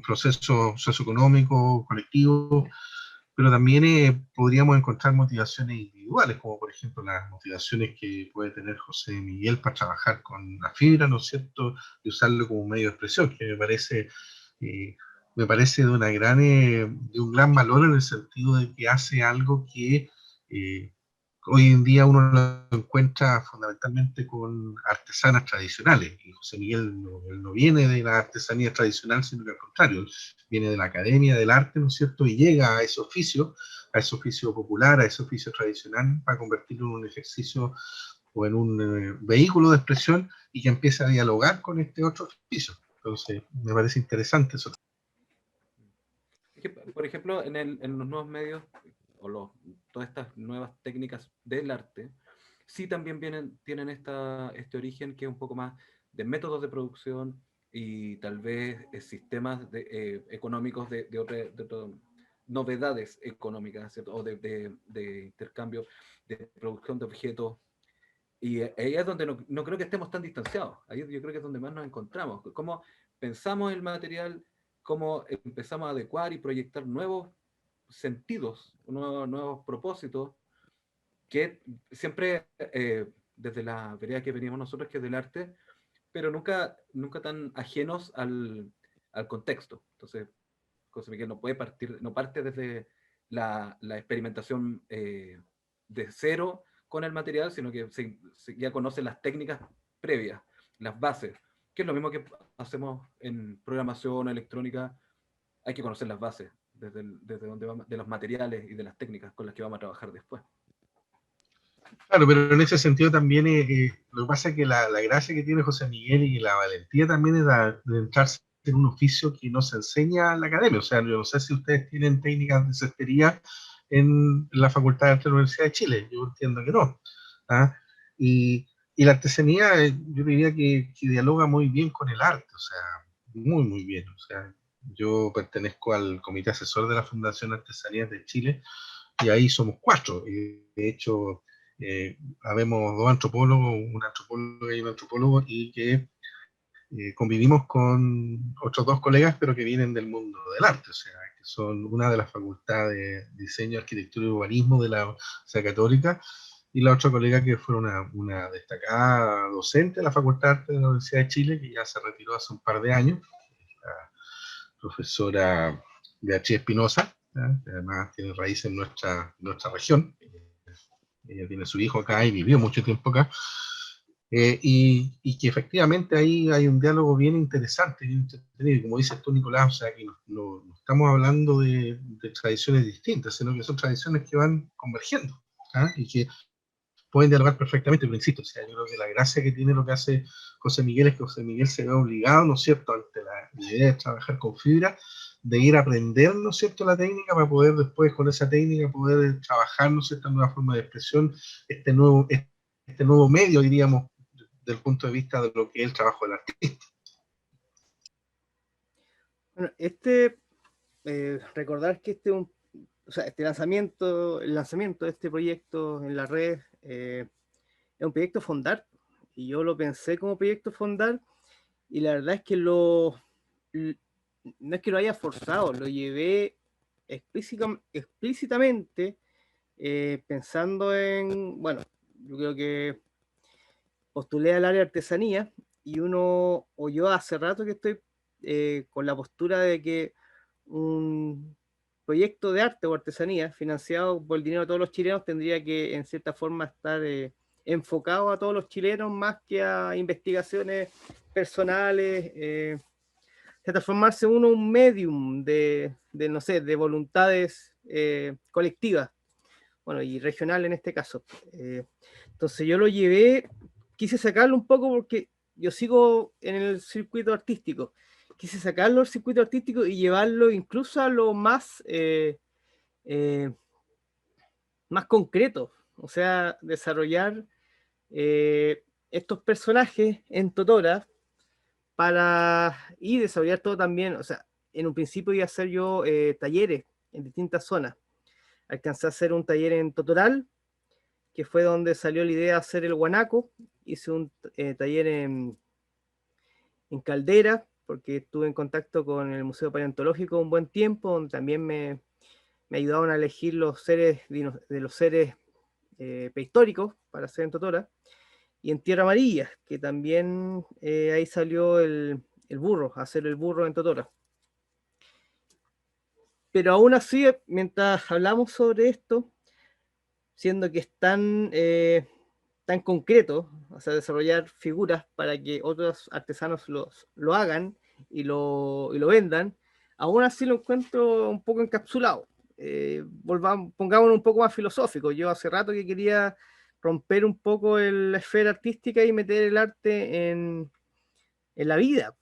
procesos socioeconómicos, colectivos, pero también podríamos encontrar motivaciones individuales, como por ejemplo las motivaciones que puede tener José Miguel para trabajar con la fibra, ¿no es cierto?, y usarlo como medio de expresión, que me parece de un gran valor en el sentido de que hace algo que hoy en día uno lo encuentra fundamentalmente con artesanas tradicionales, y José Miguel él no viene de la artesanía tradicional, sino que al contrario, viene de la academia del arte, ¿no es cierto?, y llega a ese oficio popular, a ese oficio tradicional, para convertirlo en un ejercicio o en un vehículo de expresión y que empiece a dialogar con este otro oficio. Entonces, me parece interesante eso. Por ejemplo, en los nuevos medios, o todas estas nuevas técnicas del arte, sí también tienen este origen que es un poco más de métodos de producción y tal vez sistemas económicos de novedades económicas, ¿cierto? O de intercambio, de producción de objetos. Y ahí es donde no creo que estemos tan distanciados. Ahí yo creo que es donde más nos encontramos. Cómo pensamos el material, cómo empezamos a adecuar y proyectar nuevos sentidos, nuevos propósitos, que siempre desde la vereda que venimos nosotros, que es del arte, pero nunca tan ajenos al contexto. Entonces, José Miguel no parte desde la experimentación de cero con el material, sino que ya conoce las técnicas previas, las bases, que es lo mismo que hacemos en programación electrónica. Hay que conocer las bases desde donde vamos, de los materiales y de las técnicas con las que vamos a trabajar después. Claro, pero en ese sentido también lo que pasa es que la gracia que tiene José Miguel y la valentía también es de entrarse en un oficio que no se enseña en la academia. O sea, yo no sé si ustedes tienen técnicas de cestería en la Facultad de Arte de la Universidad de Chile. Yo entiendo que no. ¿Ah? Y la artesanía, yo diría que dialoga muy bien con el arte, o sea, muy, muy bien. O sea, yo pertenezco al comité asesor de la Fundación Artesanías de Chile y ahí somos 4. Y de hecho, habemos 2 antropólogos, un antropólogo y un antropólogo, y que convivimos con otros 2 colegas, pero que vienen del mundo del arte, o sea, que son una de las facultades de Diseño, Arquitectura y Urbanismo de la Universidad Católica, y la otra colega que fue una destacada docente de la Facultad de Arte de la Universidad de Chile, que ya se retiró hace un par de años, la profesora Beatriz Espinosa, que además tiene raíces en nuestra región. Ella tiene su hijo acá y vivió mucho tiempo acá. Y que efectivamente ahí hay un diálogo bien interesante, bien entretenido. Como dices tú, Nicolás, o sea, que no estamos hablando de tradiciones distintas, sino que son tradiciones que van convergiendo, ¿ah? Y que pueden dialogar perfectamente, pero insisto, o sea, yo creo que la gracia que tiene lo que hace José Miguel es que José Miguel se ve obligado, ¿no es cierto?, ante la idea de trabajar con fibra, de ir a aprender, ¿no es cierto?, la técnica para poder después con esa técnica poder trabajar, ¿no es cierto?, nueva forma de expresión, este nuevo medio, diríamos, desde el punto de vista de lo que es el trabajo del artista. Bueno, recordar que el lanzamiento de este proyecto en la red es un proyecto Fondar, y yo lo pensé como proyecto Fondar, y la verdad es que no es que lo haya forzado, lo llevé explícitamente pensando bueno, yo creo que postulé al área de artesanía, o yo hace rato que estoy con la postura de que un proyecto de arte o artesanía financiado por el dinero de todos los chilenos tendría que en cierta forma estar enfocado a todos los chilenos más que a investigaciones personales transformarse uno en un medium no sé, de voluntades colectivas, bueno, y regional en este caso. Entonces yo lo llevé, quise sacarlo un poco porque yo sigo en el circuito artístico, quise sacarlo del circuito artístico y llevarlo incluso a lo más, más concreto, o sea, desarrollar estos personajes en Totora y desarrollar todo también, o sea, en un principio iba a hacer yo talleres en distintas zonas. Alcancé a hacer un taller en Totoral, que fue donde salió la idea de hacer el guanaco. Hice un taller en Caldera, porque estuve en contacto con el Museo Paleontológico un buen tiempo, donde también me ayudaron a elegir los seres de los seres prehistóricos para hacer en Totora. Y en Tierra Amarilla, que también ahí salió el burro, hacer el burro en Totora. Pero aún así, mientras hablamos sobre esto, siendo que es tan concreto, o sea, desarrollar figuras para que otros artesanos lo hagan y lo vendan, aún así lo encuentro un poco encapsulado. Pongámonos un poco más filosófico. Yo hace rato que quería romper un poco la esfera artística y meter el arte en la vida.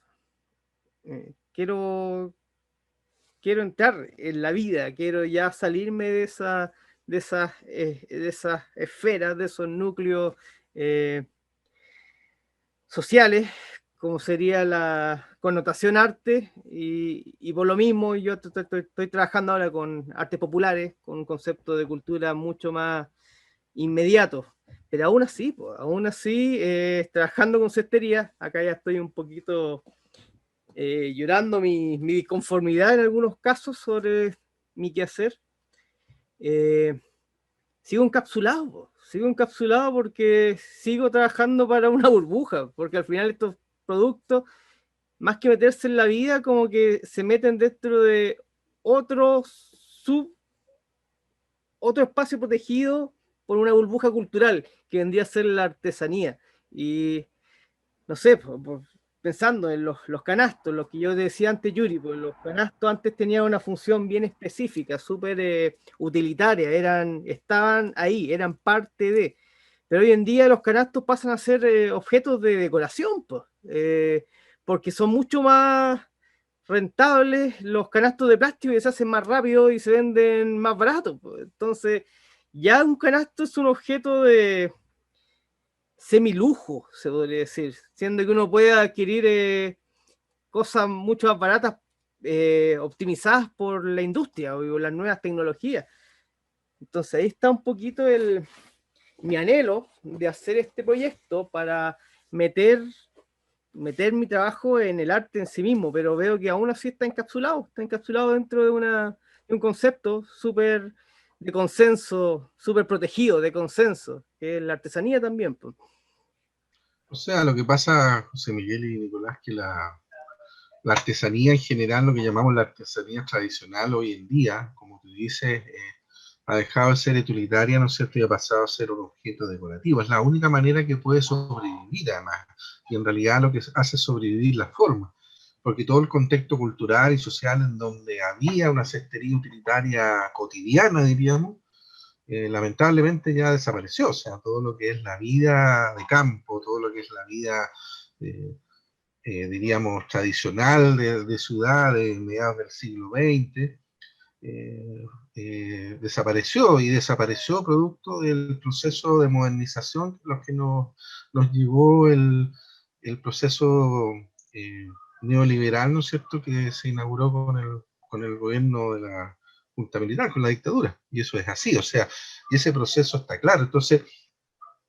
Quiero entrar en la vida, quiero ya salirme de esas esferas, de esos núcleos sociales, como sería la connotación arte, y por lo mismo yo estoy trabajando ahora con artes populares, con un concepto de cultura mucho más inmediato, pero aún así, trabajando con cestería, acá ya estoy un poquito llorando mi disconformidad en algunos casos sobre mi quehacer. Sigo encapsulado porque sigo trabajando para una burbuja, porque al final estos productos, más que meterse en la vida, como que se meten dentro de otro espacio protegido por una burbuja cultural, que vendría a ser la artesanía. Y no sé, pensando en los canastos, lo que yo decía antes, Yuri, pues los canastos antes tenían una función bien específica, súper utilitaria, estaban ahí, eran parte de. Pero hoy en día los canastos pasan a ser objetos de decoración, pues, porque son mucho más rentables los canastos de plástico y se hacen más rápido y se venden más baratos, pues. Entonces, ya un canasto es un objeto de semilujo, se podría decir, siendo que uno puede adquirir cosas mucho más baratas, optimizadas por la industria o por las nuevas tecnologías. Entonces ahí está un poquito mi anhelo de hacer este proyecto para meter mi trabajo en el arte en sí mismo, pero veo que aún así está encapsulado dentro de un concepto súper de consenso, súper protegido de consenso, que es la artesanía también, pues. O sea, lo que pasa, José Miguel y Nicolás, que la artesanía en general, lo que llamamos la artesanía tradicional hoy en día, como tú dices, ha dejado de ser utilitaria, ¿no es cierto?, y ha pasado a ser un objeto decorativo. Es la única manera que puede sobrevivir, además, y en realidad lo que hace sobrevivir la forma, porque todo el contexto cultural y social en donde había una cestería utilitaria cotidiana, diríamos, lamentablemente ya desapareció. O sea, todo lo que es la vida de campo, todo lo que es la vida, diríamos, tradicional de ciudad de mediados del siglo XX, desapareció producto del proceso de modernización, lo que nos llevó el proceso neoliberal, ¿no es cierto?, que se inauguró con el gobierno de la Junta Militar, con la dictadura, y eso es así, o sea, y ese proceso está claro. Entonces,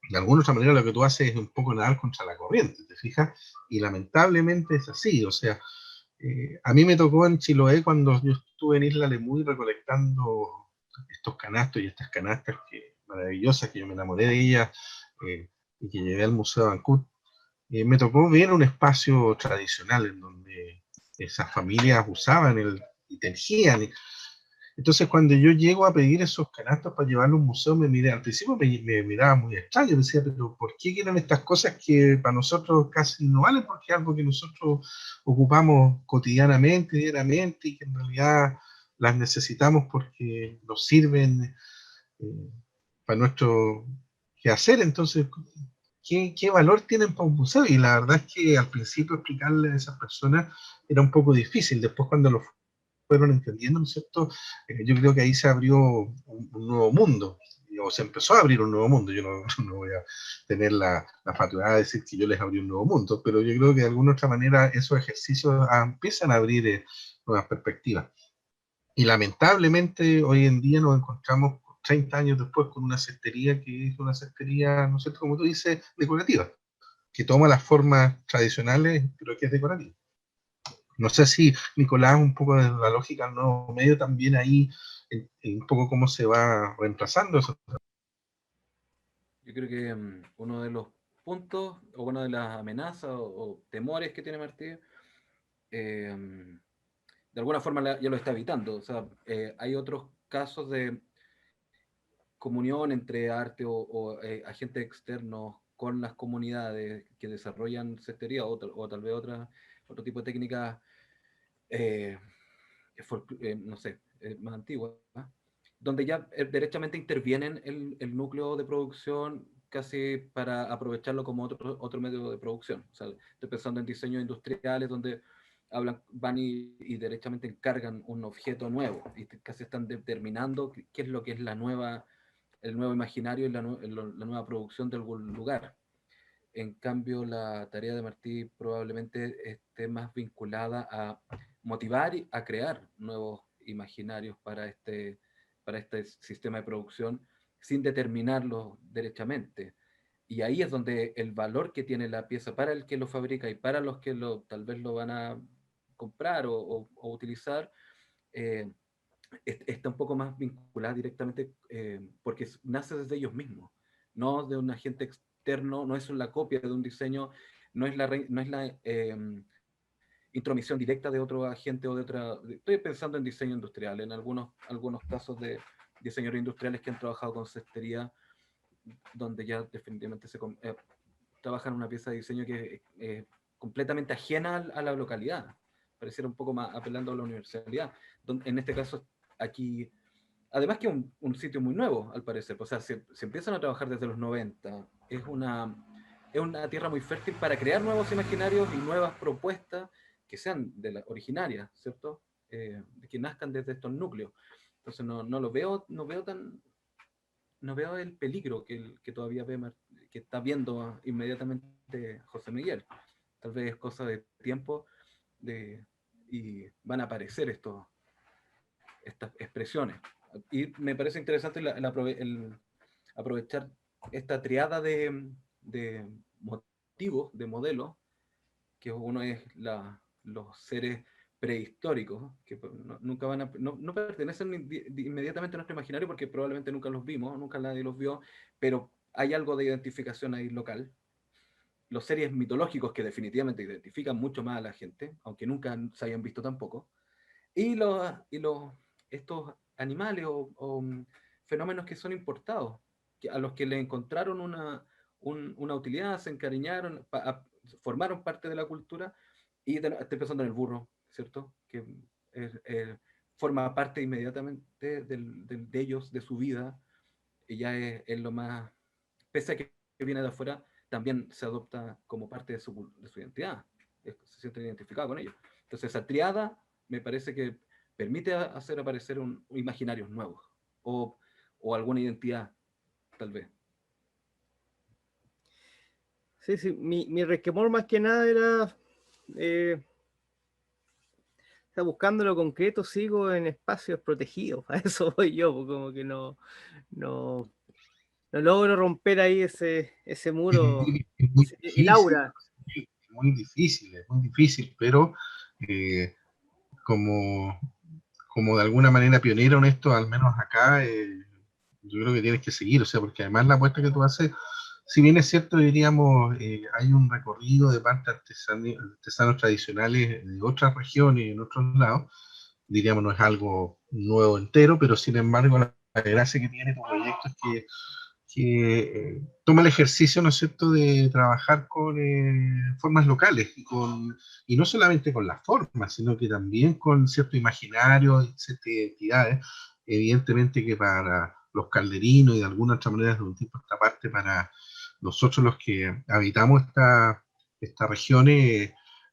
de alguna otra manera lo que tú haces es un poco nadar contra la corriente, ¿te fijas? Y lamentablemente es así, o sea, a mí me tocó en Chiloé cuando yo estuve en Isla Lemuy recolectando estos canastos y estas canastas maravillosas, que yo me enamoré de ellas, y que llevé al Museo de Ancud. Me tocó ver un espacio tradicional en donde esas familias usaban y tejían, Entonces, cuando yo llego a pedir esos canastos para llevarlo a un museo, al principio me miraba muy extraño, decía, pero ¿por qué quieren estas cosas que para nosotros casi no valen? Porque es algo que nosotros ocupamos cotidianamente, diariamente, y que en realidad las necesitamos porque nos sirven para nuestro quehacer. Entonces, ¿qué valor tienen para un museo? Y la verdad es que al principio explicarle a esas personas era un poco difícil. Después, cuando lo fueron entendiendo, ¿no es cierto? Yo creo que ahí se abrió un nuevo mundo, o se empezó a abrir un nuevo mundo. Yo no voy a tener la fatuidad de decir que yo les abrí un nuevo mundo, pero yo creo que de alguna otra manera esos ejercicios empiezan a abrir nuevas perspectivas. Y lamentablemente hoy en día nos encontramos 30 años después con una cestería que es una cestería, ¿no es cierto?, como tú dices, decorativa, que toma las formas tradicionales, pero que es decorativa. No sé si, Nicolás, un poco de la lógica del nuevo medio también ahí, un poco cómo se va reemplazando eso. Yo creo que uno de los puntos, o una de las amenazas o temores que tiene Martí, de alguna forma ya lo está evitando. O sea, hay otros casos de comunión entre arte o agentes externos con las comunidades que desarrollan cestería o tal vez otro tipo de técnicas, eh, no sé, más antiguas, ¿no? Donde ya derechamente intervienen el núcleo de producción casi para aprovecharlo como otro medio de producción. O sea, estoy pensando en diseños industriales donde van y derechamente encargan un objeto nuevo y casi están determinando qué es lo que es el nuevo imaginario y la nueva producción de algún lugar. En cambio, la tarea de Martí probablemente esté más vinculada a motivar y a crear nuevos imaginarios para este sistema de producción sin determinarlo derechamente. Y ahí es donde el valor que tiene la pieza para el que lo fabrica y para los que tal vez lo van a comprar o utilizar, eh, está un poco más vinculada directamente porque nace desde ellos mismos, no de un agente externo, no es la copia de un diseño, no es la intromisión directa de otro agente o de otra. Estoy pensando en diseño industrial, en algunos casos de diseñadores industriales que han trabajado con cestería, donde ya definitivamente trabajan una pieza de diseño que es completamente ajena a la localidad. Pareciera un poco más apelando a la universalidad. En este caso, aquí, además que es un sitio muy nuevo, al parecer. O sea, se empiezan a trabajar desde los 90. Es una tierra muy fértil para crear nuevos imaginarios y nuevas propuestas que sean originarias, ¿cierto? Que nazcan desde estos núcleos. Entonces no lo veo, no veo el peligro que todavía que está viendo inmediatamente José Miguel. Tal vez es cosa de tiempo y van a aparecer estas expresiones. Y me parece interesante el aprovechar esta triada de motivos, de modelos, que uno es los seres prehistóricos, que nunca van a, no pertenecen inmediatamente a nuestro imaginario porque probablemente nunca los vimos, nunca nadie los vio, pero hay algo de identificación ahí local. Los seres mitológicos que definitivamente identifican mucho más a la gente, aunque nunca se hayan visto tampoco, estos animales o fenómenos que son importados, a los que le encontraron una utilidad, se encariñaron, formaron parte de la cultura, y estoy pensando en el burro, ¿cierto? Que forma parte inmediatamente de ellos, de su vida, y ya es lo más, pese a que viene de afuera, también se adopta como parte de su identidad, se siente identificado con ellos. Entonces esa triada me parece que permite hacer aparecer imaginarios nuevos o alguna identidad, tal vez. Sí, sí, mi resquemor más que nada era, está buscando lo concreto, sigo en espacios protegidos, a eso voy yo, como que no logro romper ahí ese muro, Es muy el difícil, aura. es muy difícil, pero eh, como, como de alguna manera pionero en esto, al menos acá, yo creo que tienes que seguir, o sea, porque además la apuesta que tú haces, si bien es cierto, diríamos, hay un recorrido de parte de artesanos tradicionales de otras regiones y en otros lados, diríamos, no es algo nuevo entero, pero sin embargo la gracia que tiene tu proyecto es que toma el ejercicio, ¿no es cierto?, de trabajar con formas locales y no solamente con las formas, sino que también con cierto imaginario y ciertas identidades. Evidentemente que para los calderinos y de alguna otra manera de un tipo esta parte para nosotros los que habitamos esta región,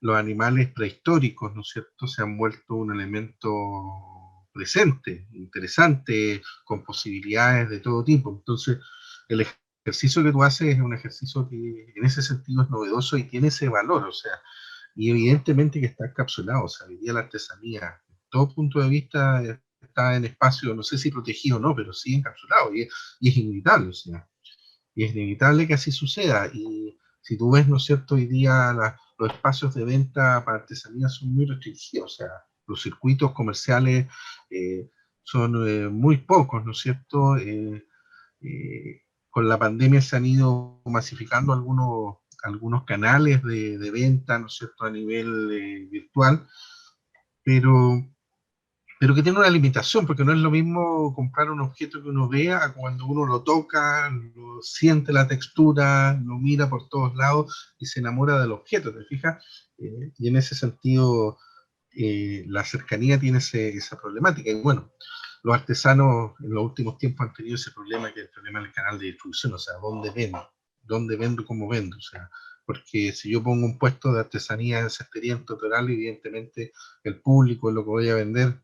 los animales prehistóricos, ¿no es cierto?, se han vuelto un elemento presente, interesante, con posibilidades de todo tipo. Entonces, el ejercicio que tú haces es un ejercicio que en ese sentido es novedoso y tiene ese valor, o sea, y evidentemente que está encapsulado, o sea, hoy día la artesanía, de todo punto de vista, está en espacio, no sé si protegido o no, pero sí encapsulado, y es inevitable, o sea, y es inevitable que así suceda, y si tú ves, ¿no es cierto?, hoy día los espacios de venta para artesanía son muy restringidos, o sea, los circuitos comerciales son muy pocos, ¿no es cierto? Eh, con la pandemia se han ido masificando algunos canales de venta, ¿no es cierto?, a nivel virtual, pero, pero que tiene una limitación, porque no es lo mismo comprar un objeto que uno vea a cuando uno lo toca, lo siente la textura, lo mira por todos lados y se enamora del objeto, ¿te fijas? Y en ese sentido, la cercanía tiene esa problemática. Y bueno, los artesanos en los últimos tiempos han tenido ese problema, que es el problema del canal de distribución, o sea, dónde vendo, cómo vendo, o sea, porque si yo pongo un puesto de artesanía en cestería en Totoral, evidentemente el público, lo que voy a vender,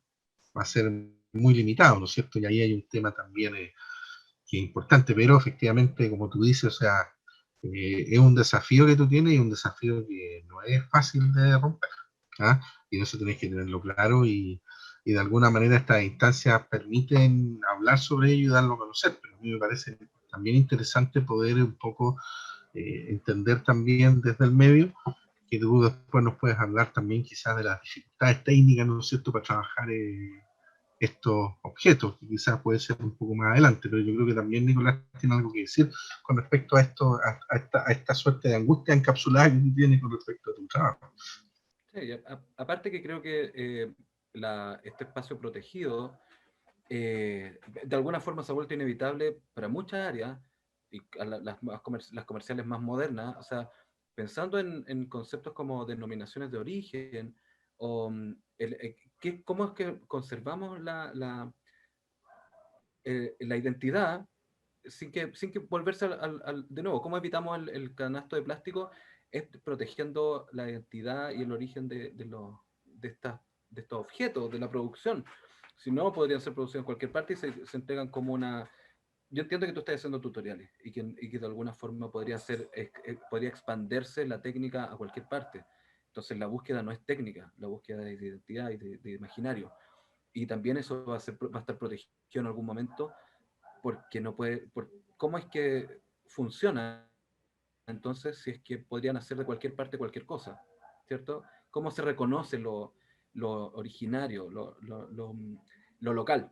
va a ser muy limitado, ¿no es cierto? Y ahí hay un tema también que es importante, pero efectivamente, como tú dices, o sea, es un desafío que tú tienes y un desafío que no es fácil de romper, ¿ah? Y eso tenés que tenerlo claro y de alguna manera estas instancias permiten hablar sobre ello y darlo a conocer, pero a mí me parece también interesante poder un poco entender también desde el medio, que tú después nos puedes hablar también quizás de las dificultades técnicas, ¿no es cierto?, para trabajar estos objetos, que quizás puede ser un poco más adelante, pero yo creo que también Nicolás tiene algo que decir con respecto a esto, a esta suerte de angustia encapsulada que tú tienes con respecto a tu trabajo. Sí, aparte que creo que este espacio protegido de alguna forma se ha vuelto inevitable para muchas áreas, y las comerciales más modernas, o sea, pensando en conceptos como denominaciones de origen, o cómo es que conservamos la identidad sin que volverse de nuevo, cómo evitamos el canasto de plástico, es protegiendo la identidad y el origen de, estas, de estos objetos, de la producción. Si no, podrían ser producidos en cualquier parte y se entregan como una... Yo entiendo que tú estás haciendo tutoriales y que de alguna forma podría expandirse la técnica a cualquier parte. Entonces la búsqueda no es técnica, la búsqueda es de identidad y de imaginario. Y también eso va a estar protegido en algún momento porque no puede, ¿cómo es que funciona entonces si es que podrían hacer de cualquier parte cualquier cosa? ¿Cierto? ¿Cómo se reconoce lo originario, lo local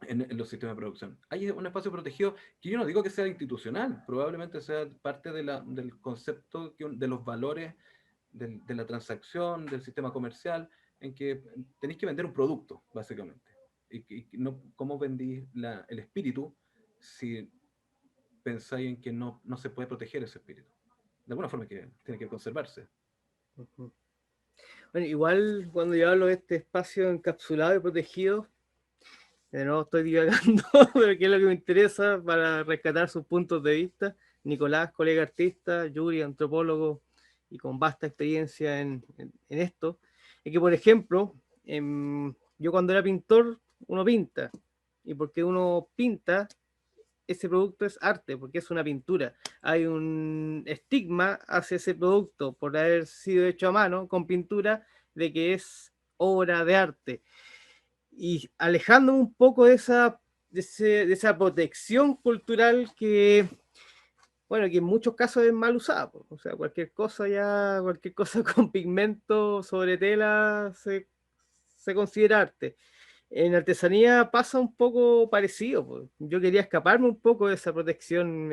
en los sistemas de producción? Hay un espacio protegido que yo no digo que sea institucional, probablemente sea parte del concepto, de los valores de la transacción, del sistema comercial, en que tenéis que vender un producto, básicamente. Y no, ¿cómo vendís el espíritu si pensáis en que no se puede proteger ese espíritu? De alguna forma que tiene que conservarse. Ujú. Bueno, igual cuando yo hablo de este espacio encapsulado y protegido, de nuevo estoy divagando, pero que es lo que me interesa para rescatar sus puntos de vista. Nicolás, colega artista, Yuri, antropólogo y con vasta experiencia en esto. Es que, por ejemplo, yo cuando era pintor, uno pinta. Y porque uno pinta, ese producto es arte, porque es una pintura. Hay un estigma hacia ese producto por haber sido hecho a mano, con pintura, de que es obra de arte. Y alejándome un poco de esa protección cultural que, bueno, que en muchos casos es mal usada. O sea, cualquier cosa con pigmento sobre tela se considera arte. En artesanía pasa un poco parecido, pues. Yo quería escaparme un poco de esa protección,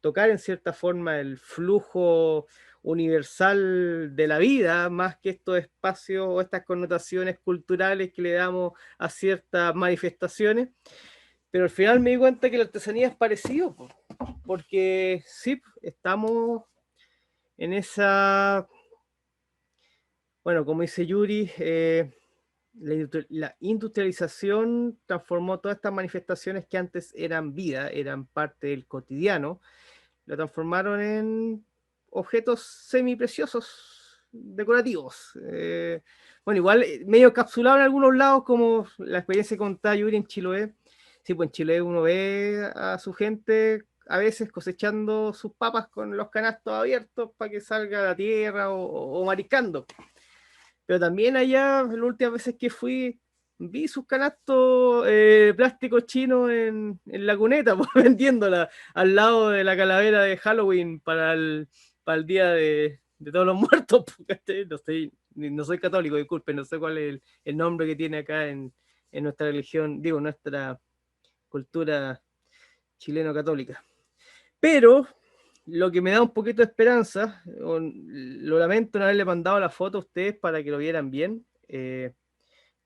tocar en cierta forma el flujo universal de la vida, más que estos espacios o estas connotaciones culturales que le damos a ciertas manifestaciones. Pero al final me di cuenta que la artesanía es parecido, porque sí, estamos en esa, bueno, como dice Yuri, la industrialización transformó todas estas manifestaciones que antes eran vida, eran parte del cotidiano, lo transformaron en objetos semipreciosos, decorativos. Bueno, igual medio capsulado en algunos lados, como la experiencia que contaba Yuri en Chiloé. Sí, pues en Chiloé uno ve a su gente a veces cosechando sus papas con los canastos abiertos para que salga la tierra o mariscando. Pero también allá, las últimas veces que fui, vi sus canastos plásticos chinos en la cuneta, pues, vendiéndola al lado de la calavera de Halloween para el día de todos los muertos. No soy católico, disculpen, no sé cuál es el nombre que tiene acá en nuestra religión, digo, nuestra cultura chileno-católica. Pero lo que me da un poquito de esperanza, lo lamento no haberle mandado la foto a ustedes para que lo vieran bien.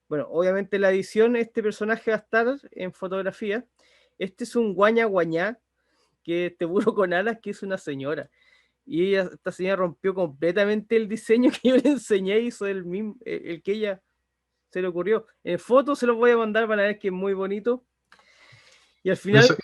Bueno, obviamente en la edición este personaje va a estar en fotografía. Este es un guaña guañá, que este burro con alas, que es una señora. Y esta señora rompió completamente el diseño que yo le enseñé, hizo el mismo, el que ella se le ocurrió. En fotos se los voy a mandar para ver que es muy bonito. Y al final... Eso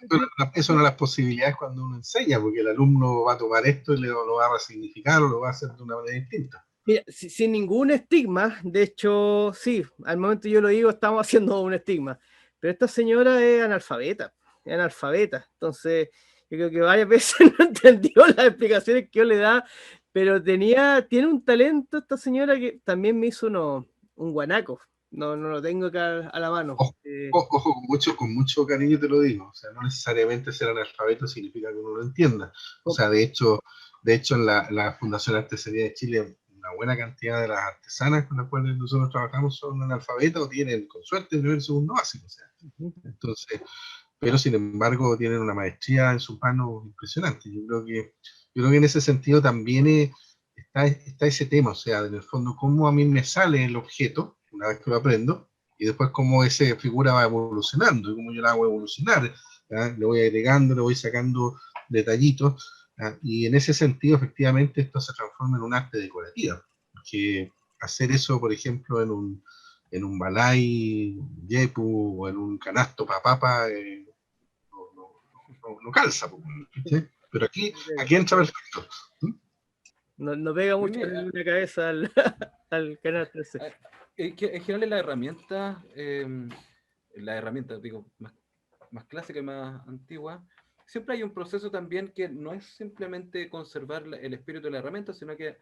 es una de las posibilidades cuando uno enseña, porque el alumno va a tomar esto y lo va a resignificar o lo va a hacer de una manera distinta. Mira, sin ningún estigma, de hecho, sí, al momento yo lo digo, estamos haciendo un estigma, pero esta señora es analfabeta, entonces yo creo que varias veces no entendió las explicaciones que yo le da, pero tiene un talento esta señora que también me hizo un guanaco, no lo tengo acá a la mano. Ojo, con mucho cariño te lo digo, o sea, no necesariamente ser analfabeto significa que uno lo entienda, o sea, de hecho en la Fundación Artesanía de Chile, una buena cantidad de las artesanas con las cuales nosotros trabajamos son analfabetas o tienen, con suerte, el nivel segundo básico, o sea, entonces, pero sin embargo tienen una maestría en sus manos impresionante. Yo creo que en ese sentido también está ese tema, o sea, en el fondo, cómo a mí me sale el objeto una vez que lo aprendo, y después cómo esa figura va evolucionando, y cómo yo la hago evolucionar, ¿ya? Le voy agregando, le voy sacando detallitos, ¿ya? Y en ese sentido, efectivamente, esto se transforma en un arte decorativo, que hacer eso, por ejemplo, en un balay, yepu, o en un canasto para papa, no calza, ¿sí? Pero aquí entra perfecto. No pega mucho en la cabeza al canal 13. En general la herramienta, digo, más clásica y más antigua, siempre hay un proceso también que no es simplemente conservar el espíritu de la herramienta, sino que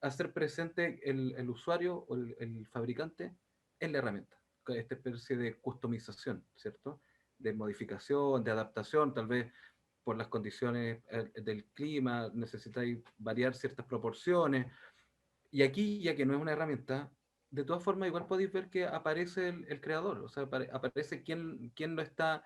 hacer presente el usuario o el fabricante en la herramienta. Esta especie de customización, ¿cierto? De modificación, de adaptación, tal vez por las condiciones del clima, necesitáis variar ciertas proporciones. Y aquí, ya que no es una herramienta, de todas formas igual podéis ver que aparece el creador, o sea, aparece quién lo está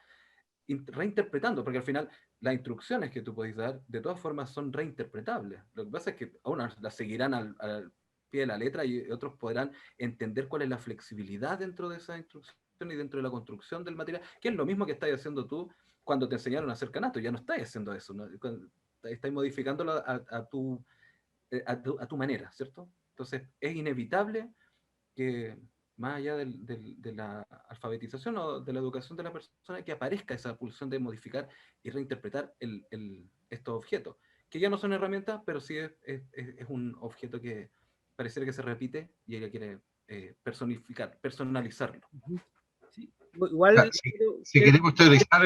reinterpretando, porque al final las instrucciones que tú podéis dar, de todas formas, son reinterpretables. Lo que pasa es que unas las seguirán al pie de la letra y otros podrán entender cuál es la flexibilidad dentro de esa instrucción y dentro de la construcción del material, que es lo mismo que estás haciendo tú cuando te enseñaron a hacer canasto. Ya no estás haciendo eso, ¿no? Estás modificándolo a tu manera, ¿cierto? Entonces es inevitable que más allá de la alfabetización o de la educación de la persona, que aparezca esa pulsión de modificar y reinterpretar estos objetos, que ya no son herramientas, pero sí es un objeto que pareciera que se repite y ella quiere personalizarlo. Sí. Igual, si queremos teorizar,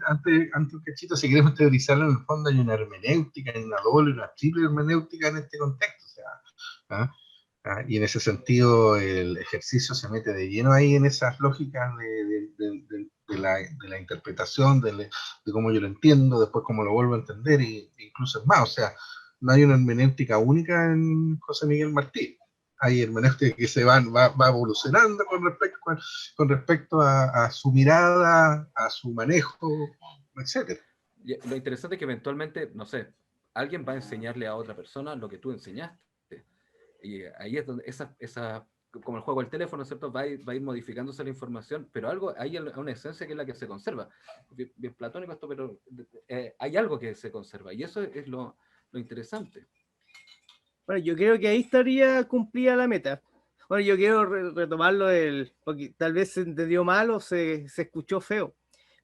antes un cachito, si queremos teorizar, en el fondo hay una hermenéutica, hay una doble, una triple hermenéutica en este contexto, o sea, ¿ah? Y en ese sentido el ejercicio se mete de lleno ahí en esas lógicas de la interpretación, de cómo yo lo entiendo, después cómo lo vuelvo a entender, e incluso es más, o sea, no hay una hermenéutica única en José Miguel Martí. Hay hermenéutica que va evolucionando con respecto a su mirada, a su manejo, etc. Lo interesante es que eventualmente, no sé, alguien va a enseñarle a otra persona lo que tú enseñaste. Y ahí es donde como el juego del teléfono, ¿cierto? Va a ir modificándose la información, pero hay una esencia que es la que se conserva. Bien, bien platónico esto, pero hay algo que se conserva, y eso es lo interesante. Bueno, yo creo que ahí estaría cumplida la meta. Bueno, yo quiero retomarlo porque tal vez se entendió mal o se escuchó feo.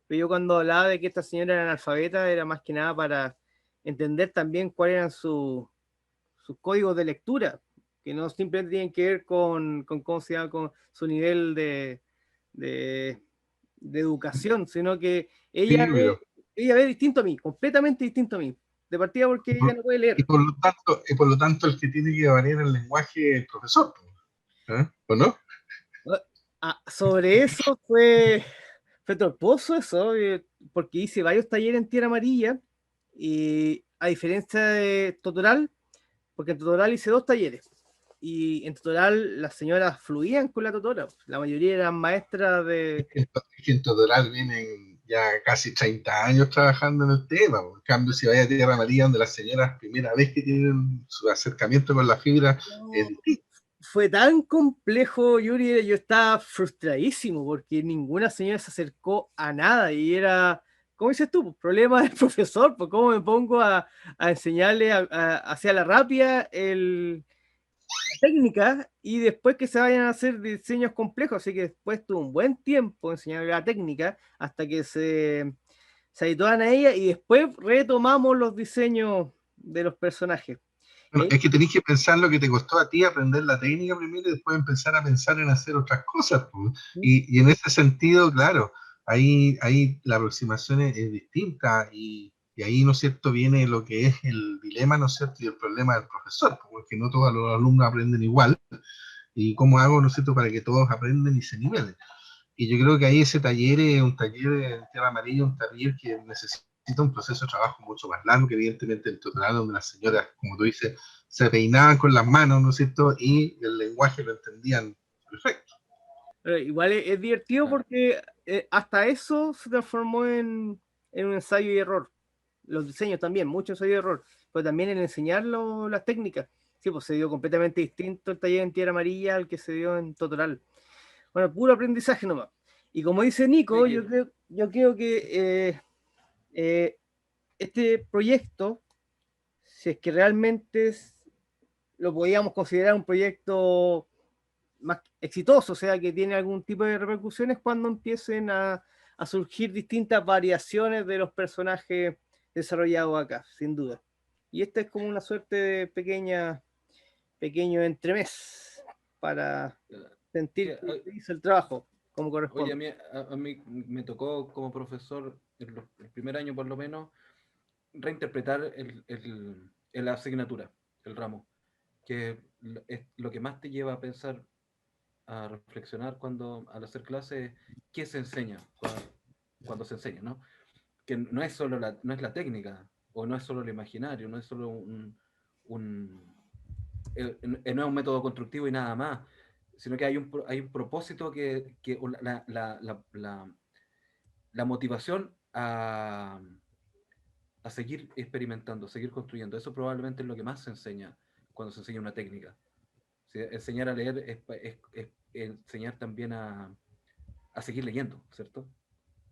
Pero yo cuando hablaba de que esta señora era analfabeta, era más que nada para entender también cuáles eran sus códigos de lectura, que no simplemente tienen que ver ¿cómo se llama? Con su nivel de educación, sino que Sí, ella ve distinto a mí, completamente distinto a mí. De partida porque ella no puede leer. y por lo tanto el que tiene que variar el lenguaje es el profesor, ¿o no? Sobre eso fue tortuoso eso, porque hice varios talleres en Tierra Amarilla, y a diferencia de Totoral, porque en Totoral hice 2 talleres, y en Totoral las señoras fluían con la tutora, la mayoría eran maestras de... Es que en Totoral vienen ya casi 30 años trabajando en el tema. En cambio, si vaya a Tierra Amarilla, donde las señoras primera vez que tienen su acercamiento con la fibra, es distinto. Fue tan complejo, Yuri, yo estaba frustradísimo porque ninguna señora se acercó a nada y era, ¿cómo dices tú? Problema del profesor, pues cómo me pongo a enseñarle hacia la rápida la técnica y después que se vayan a hacer diseños complejos, así que después tuve un buen tiempo enseñarle la técnica hasta que se habituaban a ella y después retomamos los diseños de los personajes. Bueno, es que tenés que pensar lo que te costó a ti aprender la técnica primero y después empezar a pensar en hacer otras cosas, pues. Y en ese sentido, claro, ahí la aproximación es distinta y ahí, ¿no es cierto?, viene lo que es el dilema, ¿no es cierto?, y el problema del profesor, porque no todos los alumnos aprenden igual. ¿Y cómo hago, ¿no es cierto?, para que todos aprendan y se nivelen? Y yo creo que ahí ese taller es un taller en Tierra Amarilla, un taller que necesita un proceso de trabajo mucho más largo que evidentemente el tutorial, donde las señoras, como tú dices, se peinaban con las manos, ¿no es cierto?, y el lenguaje lo entendían perfecto. Pero igual es divertido porque hasta eso se transformó en un ensayo y error. Los diseños también, mucho ensayo y error, pero también en enseñar las técnicas. Sí, pues se dio completamente distinto el taller en Tierra Amarilla al que se dio en Totoral. Bueno, puro aprendizaje nomás. Y como dice Nico, yo creo que este proyecto, si es que realmente lo podíamos considerar un proyecto más exitoso, o sea, que tiene algún tipo de repercusiones cuando empiecen a surgir distintas variaciones de los personajes desarrollados acá, sin duda. Y esta es como una suerte de pequeño entremés para sentir que hizo el trabajo como corresponde. Oye, a mí me tocó como profesor, el primer año por lo menos, reinterpretar la asignatura, el ramo, que es lo que más te lleva a pensar, a reflexionar al hacer clases, qué se enseña cuando se enseña, ¿no? Que no es solo no es la técnica, o no es solo el imaginario, no es solo no es un método constructivo y nada más, sino que hay un propósito la motivación a seguir experimentando, seguir construyendo. Eso probablemente es lo que más se enseña cuando se enseña una técnica. ¿Sí? Enseñar a leer es enseñar también a seguir leyendo, ¿cierto?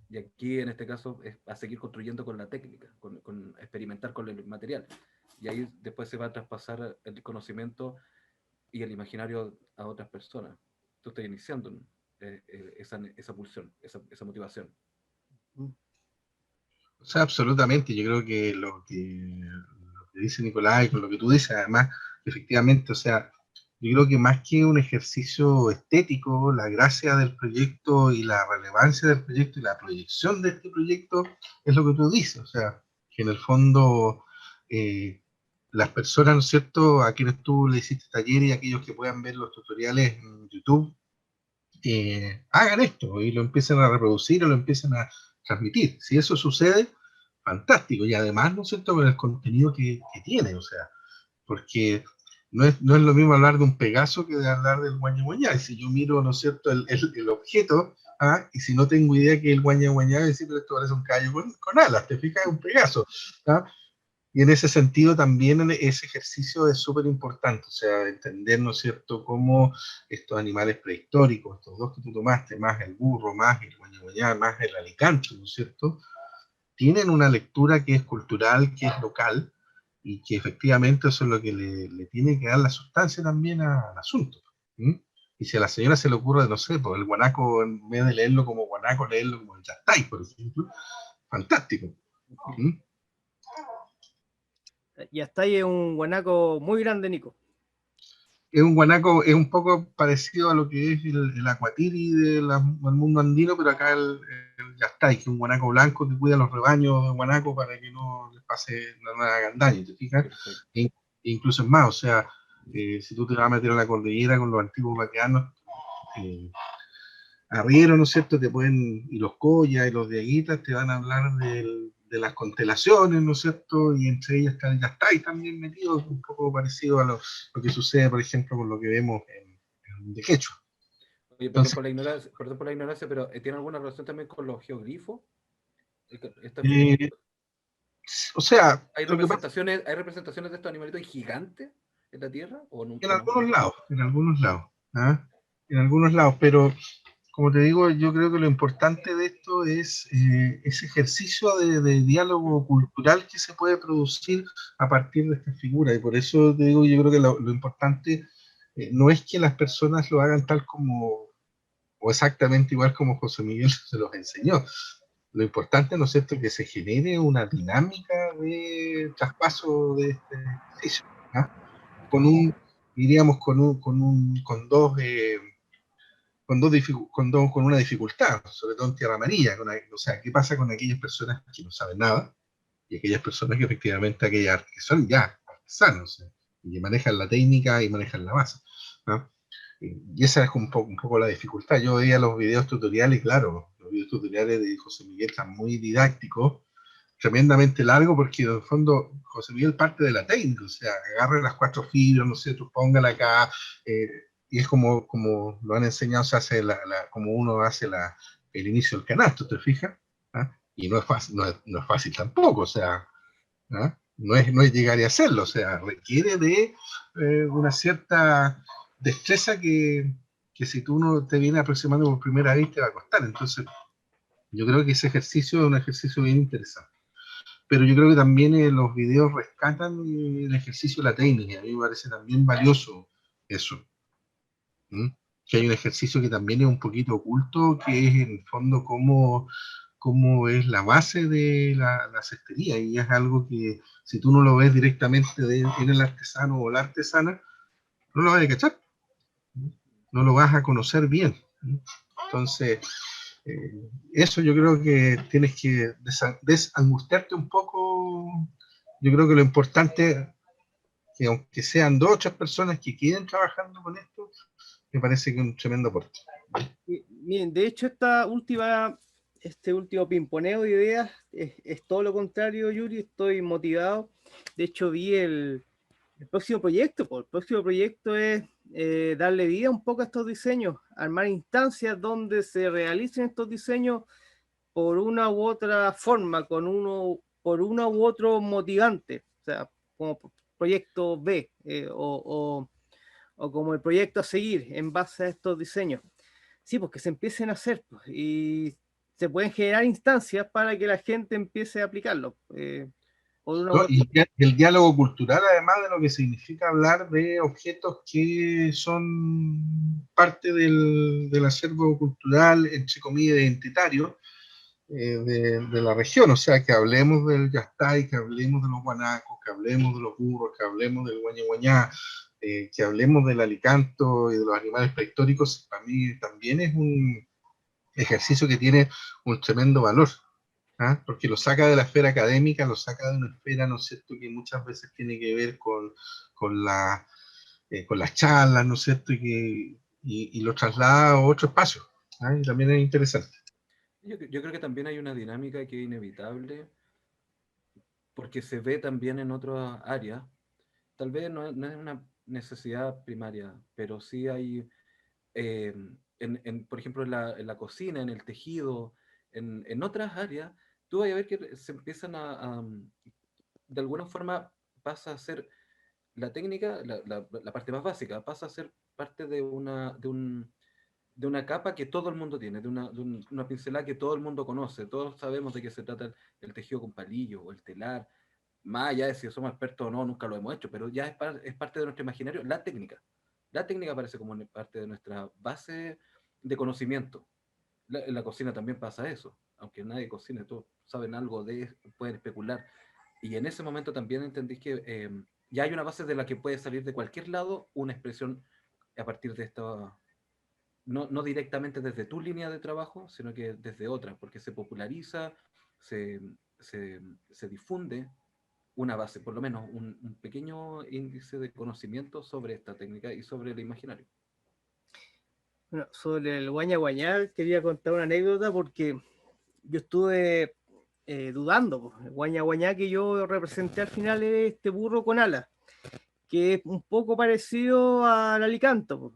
Y aquí en este caso es a seguir construyendo con la técnica, con experimentar con el material. Y ahí después se va a traspasar el conocimiento y el imaginario a otras personas. Tú estás iniciando esa pulsión, esa motivación. O sea, absolutamente, yo creo que lo que dice Nicolás y con lo que tú dices, además, efectivamente, o sea, yo creo que más que un ejercicio estético, la gracia del proyecto y la relevancia del proyecto y la proyección de este proyecto es lo que tú dices, o sea, que en el fondo las personas, ¿no es cierto?, a quienes tú le hiciste taller y aquellos que puedan ver los tutoriales en YouTube, hagan esto y lo empiecen a reproducir o lo empiecen a transmitir. Si eso sucede, fantástico. Y además, ¿no es cierto?, con el contenido que tiene, o sea, porque no es lo mismo hablar de un Pegaso que de hablar del guaña guañá. Y si yo miro, ¿no es cierto?, el objeto, y si no tengo idea que el guaña guañá, decir, esto parece un caballo con alas, te fijas, es un Pegaso. Y en ese sentido también ese ejercicio es súper importante, o sea, entender, ¿no es cierto?, cómo estos animales prehistóricos, estos dos que tú tomaste, más el burro, más el guañaguañá, más el alicante, ¿no es cierto?, tienen una lectura que es cultural, que es local, y que efectivamente eso es lo que le tiene que dar la sustancia también al asunto. ¿Mm? Y si a la señora se le ocurre, no sé, pues el guanaco, en vez de leerlo como guanaco, leerlo como el yastay, por ejemplo, fantástico. ¿Mm? Y hasta ahí es un guanaco muy grande, Nico. Es un guanaco, es un poco parecido a lo que es el acuatiri del mundo andino, pero acá el yastay, que es un guanaco blanco que cuida los rebaños de guanaco para que no les pase, no hagan daño, ¿te fijas? E incluso es más, o sea, si tú te vas a meter a la cordillera con los antiguos vaqueanos, arrieros, ¿no es cierto?, te pueden, y los collas y los diaguitas te van a hablar de las constelaciones, ¿no es cierto?, y entre ellas está el Yastay también metido, un poco parecido a lo que sucede, por ejemplo, con lo que vemos en de Quechua. Oye, Entonces, perdón por la ignorancia, pero ¿tiene alguna relación también con los geoglifos? eh, o sea, lo que pasa Hay representaciones de estos animalitos gigantes en la Tierra en o no? algunos lados, ¿ah? En algunos lados, pero como te digo, yo creo que lo importante de esto es ese ejercicio de diálogo cultural que se puede producir a partir de esta figura. Y por eso te digo, yo creo que lo importante no es que las personas lo hagan tal como, o exactamente igual como José Miguel se los enseñó. Lo importante, ¿no es cierto?, es que se genere una dinámica de traspaso de este ejercicio, ¿ah? Con un, diríamos, con dos con una dificultad, sobre todo en Tierra Amarilla. O sea, ¿qué pasa con aquellas personas que no saben nada y aquellas personas que efectivamente aquellas que son ya artesanos, o sea, y que manejan la técnica y manejan la base, ¿no? Y esa es un poco la dificultad. Yo veía los videos tutoriales, claro, los videos tutoriales de José Miguel están muy didácticos, tremendamente largo, porque en el fondo José Miguel parte de la técnica, o sea, agarre las cuatro fibras, no sé, tú póngala acá, eh, y es como lo han enseñado, se hace como uno hace el inicio del canasto, ¿te fijas? ¿Ah? Y no es fácil, no es fácil tampoco, o sea, ¿ah? No es llegar y hacerlo, o sea, requiere de una cierta destreza que si tú no te vienes aproximando por primera vez te va a costar. Entonces, yo creo que ese ejercicio es un ejercicio bien interesante, pero yo creo que también los videos rescatan el ejercicio de la técnica. A mí me parece también valioso eso. ¿Mm? Que hay un ejercicio que también es un poquito oculto, que es en el fondo cómo es la base de la cestería, y es algo que si tú no lo ves directamente en el artesano o la artesana, no lo vas a cachar, no lo vas a conocer bien. Entonces, eso yo creo que tienes que desangustiarte un poco. Yo creo que lo importante es que aunque sean dos o tres personas que queden trabajando con esto, me parece que es un tremendo aporte. Miren, de hecho, este último pimponeo de ideas es todo lo contrario, Yuri. Estoy motivado. De hecho, vi el próximo proyecto. Pues, el próximo proyecto es darle vida un poco a estos diseños, armar instancias donde se realicen estos diseños por una u otra forma, por uno u otro motivante. O sea, como proyecto B o como el proyecto a seguir en base a estos diseños. Sí, pues que se empiecen a hacer pues, y se pueden generar instancias para que la gente empiece a aplicarlo. Por una u ¿No? otra. Y el diálogo cultural, además de lo que significa hablar de objetos que son parte del acervo cultural, entre comillas, identitario, de la región, o sea, que hablemos del yastay, que hablemos de los guanacos, que hablemos de los burros, que hablemos del guañaguañá, que hablemos del alicanto y de los animales prehistóricos, para mí también es un ejercicio que tiene un tremendo valor. ¿Ah? Porque lo saca de la esfera académica, lo saca de una esfera, ¿no es cierto?, que muchas veces tiene que ver con, la, con las charlas, ¿no es cierto?, y lo traslada a otro espacio. ¿Ah? Y también es interesante. Yo creo que también hay una dinámica que es inevitable porque se ve también en otras áreas. Tal vez no es una necesidad primaria, pero sí hay, eh, por ejemplo, en la cocina, en el tejido, en otras áreas, tú vas a ver que se empiezan de alguna forma pasa a ser la técnica, la parte más básica, pasa a ser parte de una capa que todo el mundo tiene, una pincelada que todo el mundo conoce, todos sabemos de qué se trata el tejido con palillo o el telar, más allá de si somos expertos o no, nunca lo hemos hecho, pero ya es parte de nuestro imaginario, la técnica. La técnica aparece como parte de nuestra base de conocimiento. En la cocina también pasa eso, aunque nadie cocine, todos saben algo de, pueden especular. Y en ese momento también entendí que ya hay una base de la que puede salir de cualquier lado una expresión a partir de esta, no directamente desde tu línea de trabajo, sino que desde otra, porque se populariza, se, se difunde una base, por lo menos un pequeño índice de conocimiento sobre esta técnica y sobre el imaginario. Bueno, sobre el guaña guañá quería contar una anécdota porque yo estuve dudando. Po. El guaña guañá que yo representé al final es este burro con alas, que es un poco parecido al alicanto.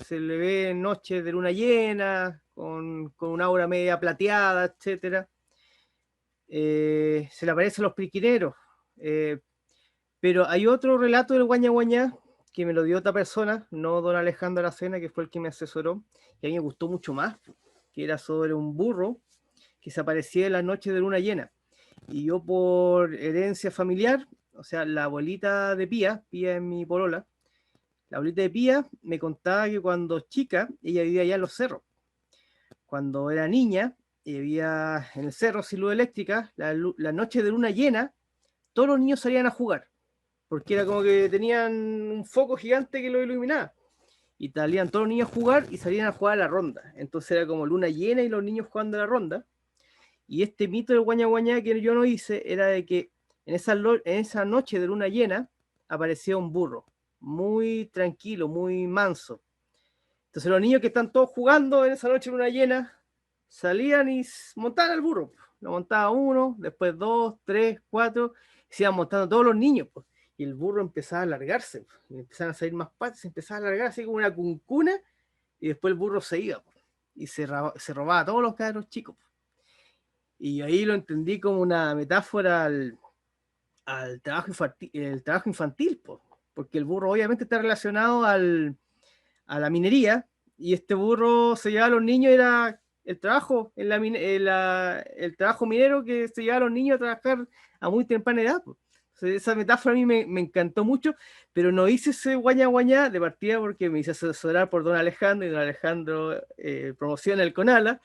Se le ve en noches de luna llena, con una aura media plateada, etc. Se le aparece a los priquineros. Pero hay otro relato del guaña guañá que me lo dio otra persona, no don Alejandro Aracena, que fue el que me asesoró, y a mí me gustó mucho más, que era sobre un burro que se aparecía en las noches de luna llena. Y yo por herencia familiar, o sea, la abuelita de Pía es mi polola, la abuelita de Pía me contaba que cuando chica, ella vivía allá en los cerros. Cuando era niña, vivía en el cerro sin luz eléctrica, la noche de luna llena, todos los niños salían a jugar, porque era como que tenían un foco gigante que lo iluminaba. Y salían todos los niños a jugar y salían a jugar a la ronda. Entonces era como luna llena y los niños jugando a la ronda. Y este mito del guaña guañá que yo no hice era de que en esa noche de luna llena aparecía un burro, muy tranquilo, muy manso. Entonces los niños que están todos jugando en esa noche de luna llena salían y montaban al burro. Lo montaba uno, después dos, tres, cuatro, y se iban montando todos los niños. Pues. Y el burro empezaba a alargarse, pues. Y empezaban a salir más patas, empezaba a alargar así como una cuncuna, y después el burro se iba, pues. Y se robaba a todos los cabros chicos. Pues. Y ahí lo entendí como una metáfora al trabajo infantil, pues. Porque el burro obviamente está relacionado a la minería, y este burro se llevaba a los niños, era el trabajo, el trabajo minero que se llevaba a los niños a trabajar a muy temprana edad. Pues. Entonces, esa metáfora a mí me encantó mucho, pero no hice ese guaña guañá de partida porque me hice asesorar por don Alejandro, y don Alejandro promociona el Conala,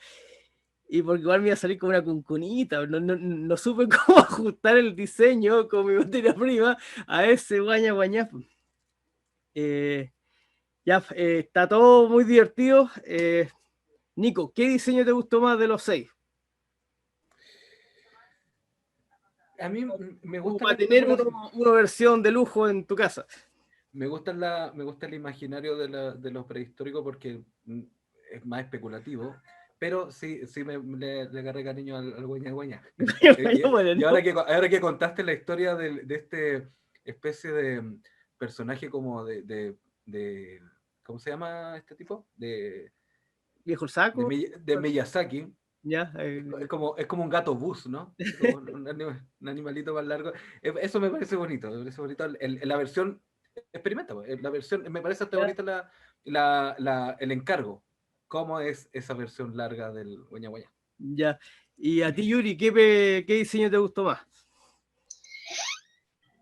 y porque igual me iba a salir como una cuncunita, no supe cómo ajustar el diseño con mi materia prima a ese guaña guañá. Ya, está todo muy divertido. Nico, ¿qué diseño te gustó más de los 6? A mí me gusta Para la tener especulación. una versión de lujo en tu casa. Me gusta el imaginario de los prehistóricos porque es más especulativo, pero sí, le agarré cariño al Guaña Guaña. Bueno, Y ¿no? ahora que contaste la historia de este especie de personaje como ¿cómo se llama este tipo? Viejo saco. De Miyazaki. Ya, Es como un gato bus, ¿no? Así como un animalito más largo. Eso me parece bonito. Me parece bonito la versión. Experimenta, pues, la versión. Me parece hasta ya, bonita el encargo. ¿Cómo es esa versión larga del Guaña Guaña? ya. Y a ti, Yuri, ¿qué diseño te gustó más?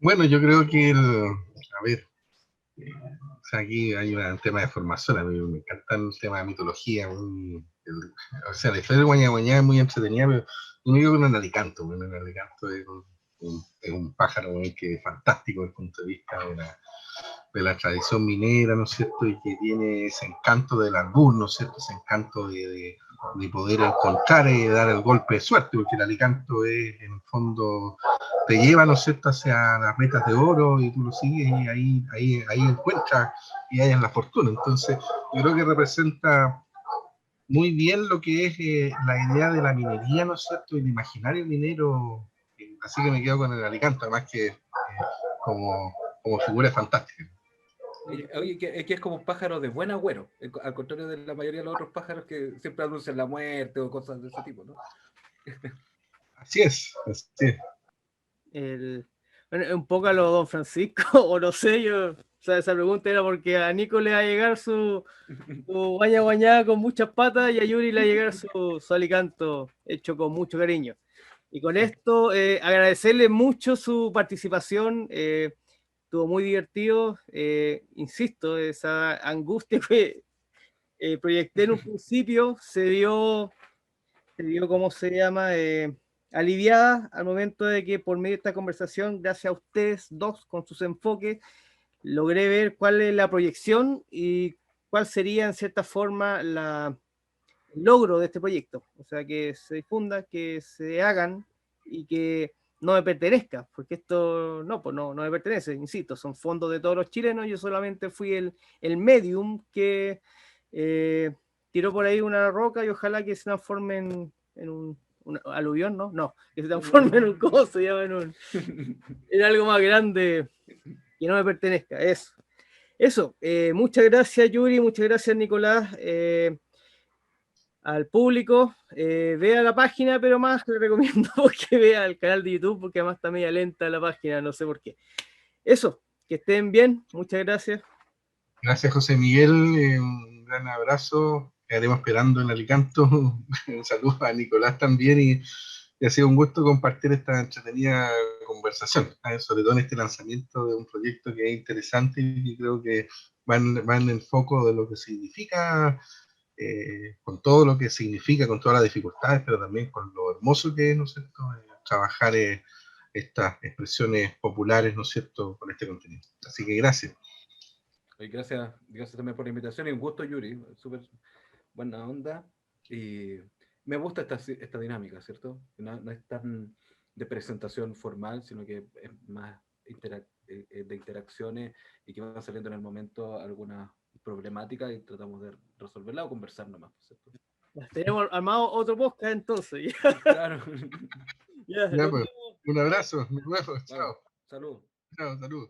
Bueno, yo creo que a ver, o sea, aquí hay un tema de formación, a mí me encanta el tema de mitología, o sea, la historia del Guaña Guañá es muy entretenida, pero yo me quedo con el alicanto, el alicanto es un pájaro que es fantástico desde el punto de vista de la tradición minera, ¿no es cierto? Y que tiene ese encanto del albur, ¿no es cierto? Ese encanto de poder encontrar y dar el golpe de suerte, porque el alicanto es, en el fondo, te lleva, ¿no es cierto?, hacia las metas de oro y tú lo sigues y ahí encuentras y hallas la fortuna. Entonces, yo creo que representa muy bien lo que es la idea de la minería, ¿no es cierto?, y el imaginario minero. Así que me quedo con el alicanto, además que como figura fantástica. Oye, que es como un pájaro de buen agüero, al contrario de la mayoría de los otros pájaros que siempre anuncian la muerte o cosas de ese tipo, ¿no? Así es, así es. Bueno, un poco a lo Don Francisco, o no sé, yo, o sea, esa pregunta era porque a Nico le va a llegar su guaña guañada con muchas patas y a Yuri le va a llegar su alicanto hecho con mucho cariño. Y con esto, agradecerle mucho su participación, estuvo muy divertido, insisto, esa angustia que proyecté en un principio se dio, ¿cómo se llama? Aliviada al momento de que por medio de esta conversación, gracias a ustedes dos con sus enfoques, logré ver cuál es la proyección y cuál sería en cierta forma el logro de este proyecto. O sea, que se difunda, que se hagan y que no me pertenezca, porque esto no, pues no me pertenece, insisto, son fondos de todos los chilenos, yo solamente fui el medium que tiró por ahí una roca y ojalá que se transforme en un aluvión, ¿no? No, que se transforme en un coso, ya en algo más grande que no me pertenezca, eso. Muchas gracias Yuri, muchas gracias Nicolás, al público, vea la página, pero más le recomiendo que vea el canal de YouTube, porque además está media lenta la página, no sé por qué. Eso, que estén bien, muchas gracias. Gracias, José Miguel. Un gran abrazo. Quedaremos esperando en Alicanto. Un saludo a Nicolás también. Y ha sido un gusto compartir esta entretenida conversación, sobre todo en este lanzamiento de un proyecto que es interesante y que creo que va en el foco de lo que significa, con todo lo que significa, con todas las dificultades, pero también con lo hermoso que es, ¿no es cierto?, trabajar estas expresiones populares, ¿no es cierto?, con este contenido. Así que gracias. Gracias también por la invitación y un gusto, Yuri. Súper buena onda. Y me gusta esta dinámica, ¿cierto? No es tan de presentación formal, sino que es más de interacciones y que van saliendo en el momento algunas problemáticas y tratamos de resolverla o conversar nomás, ¿cierto? Tenemos armado otro podcast entonces. Claro. Ya, Ya, pues, un abrazo, nos vemos, chao. Salud. Chao, salud.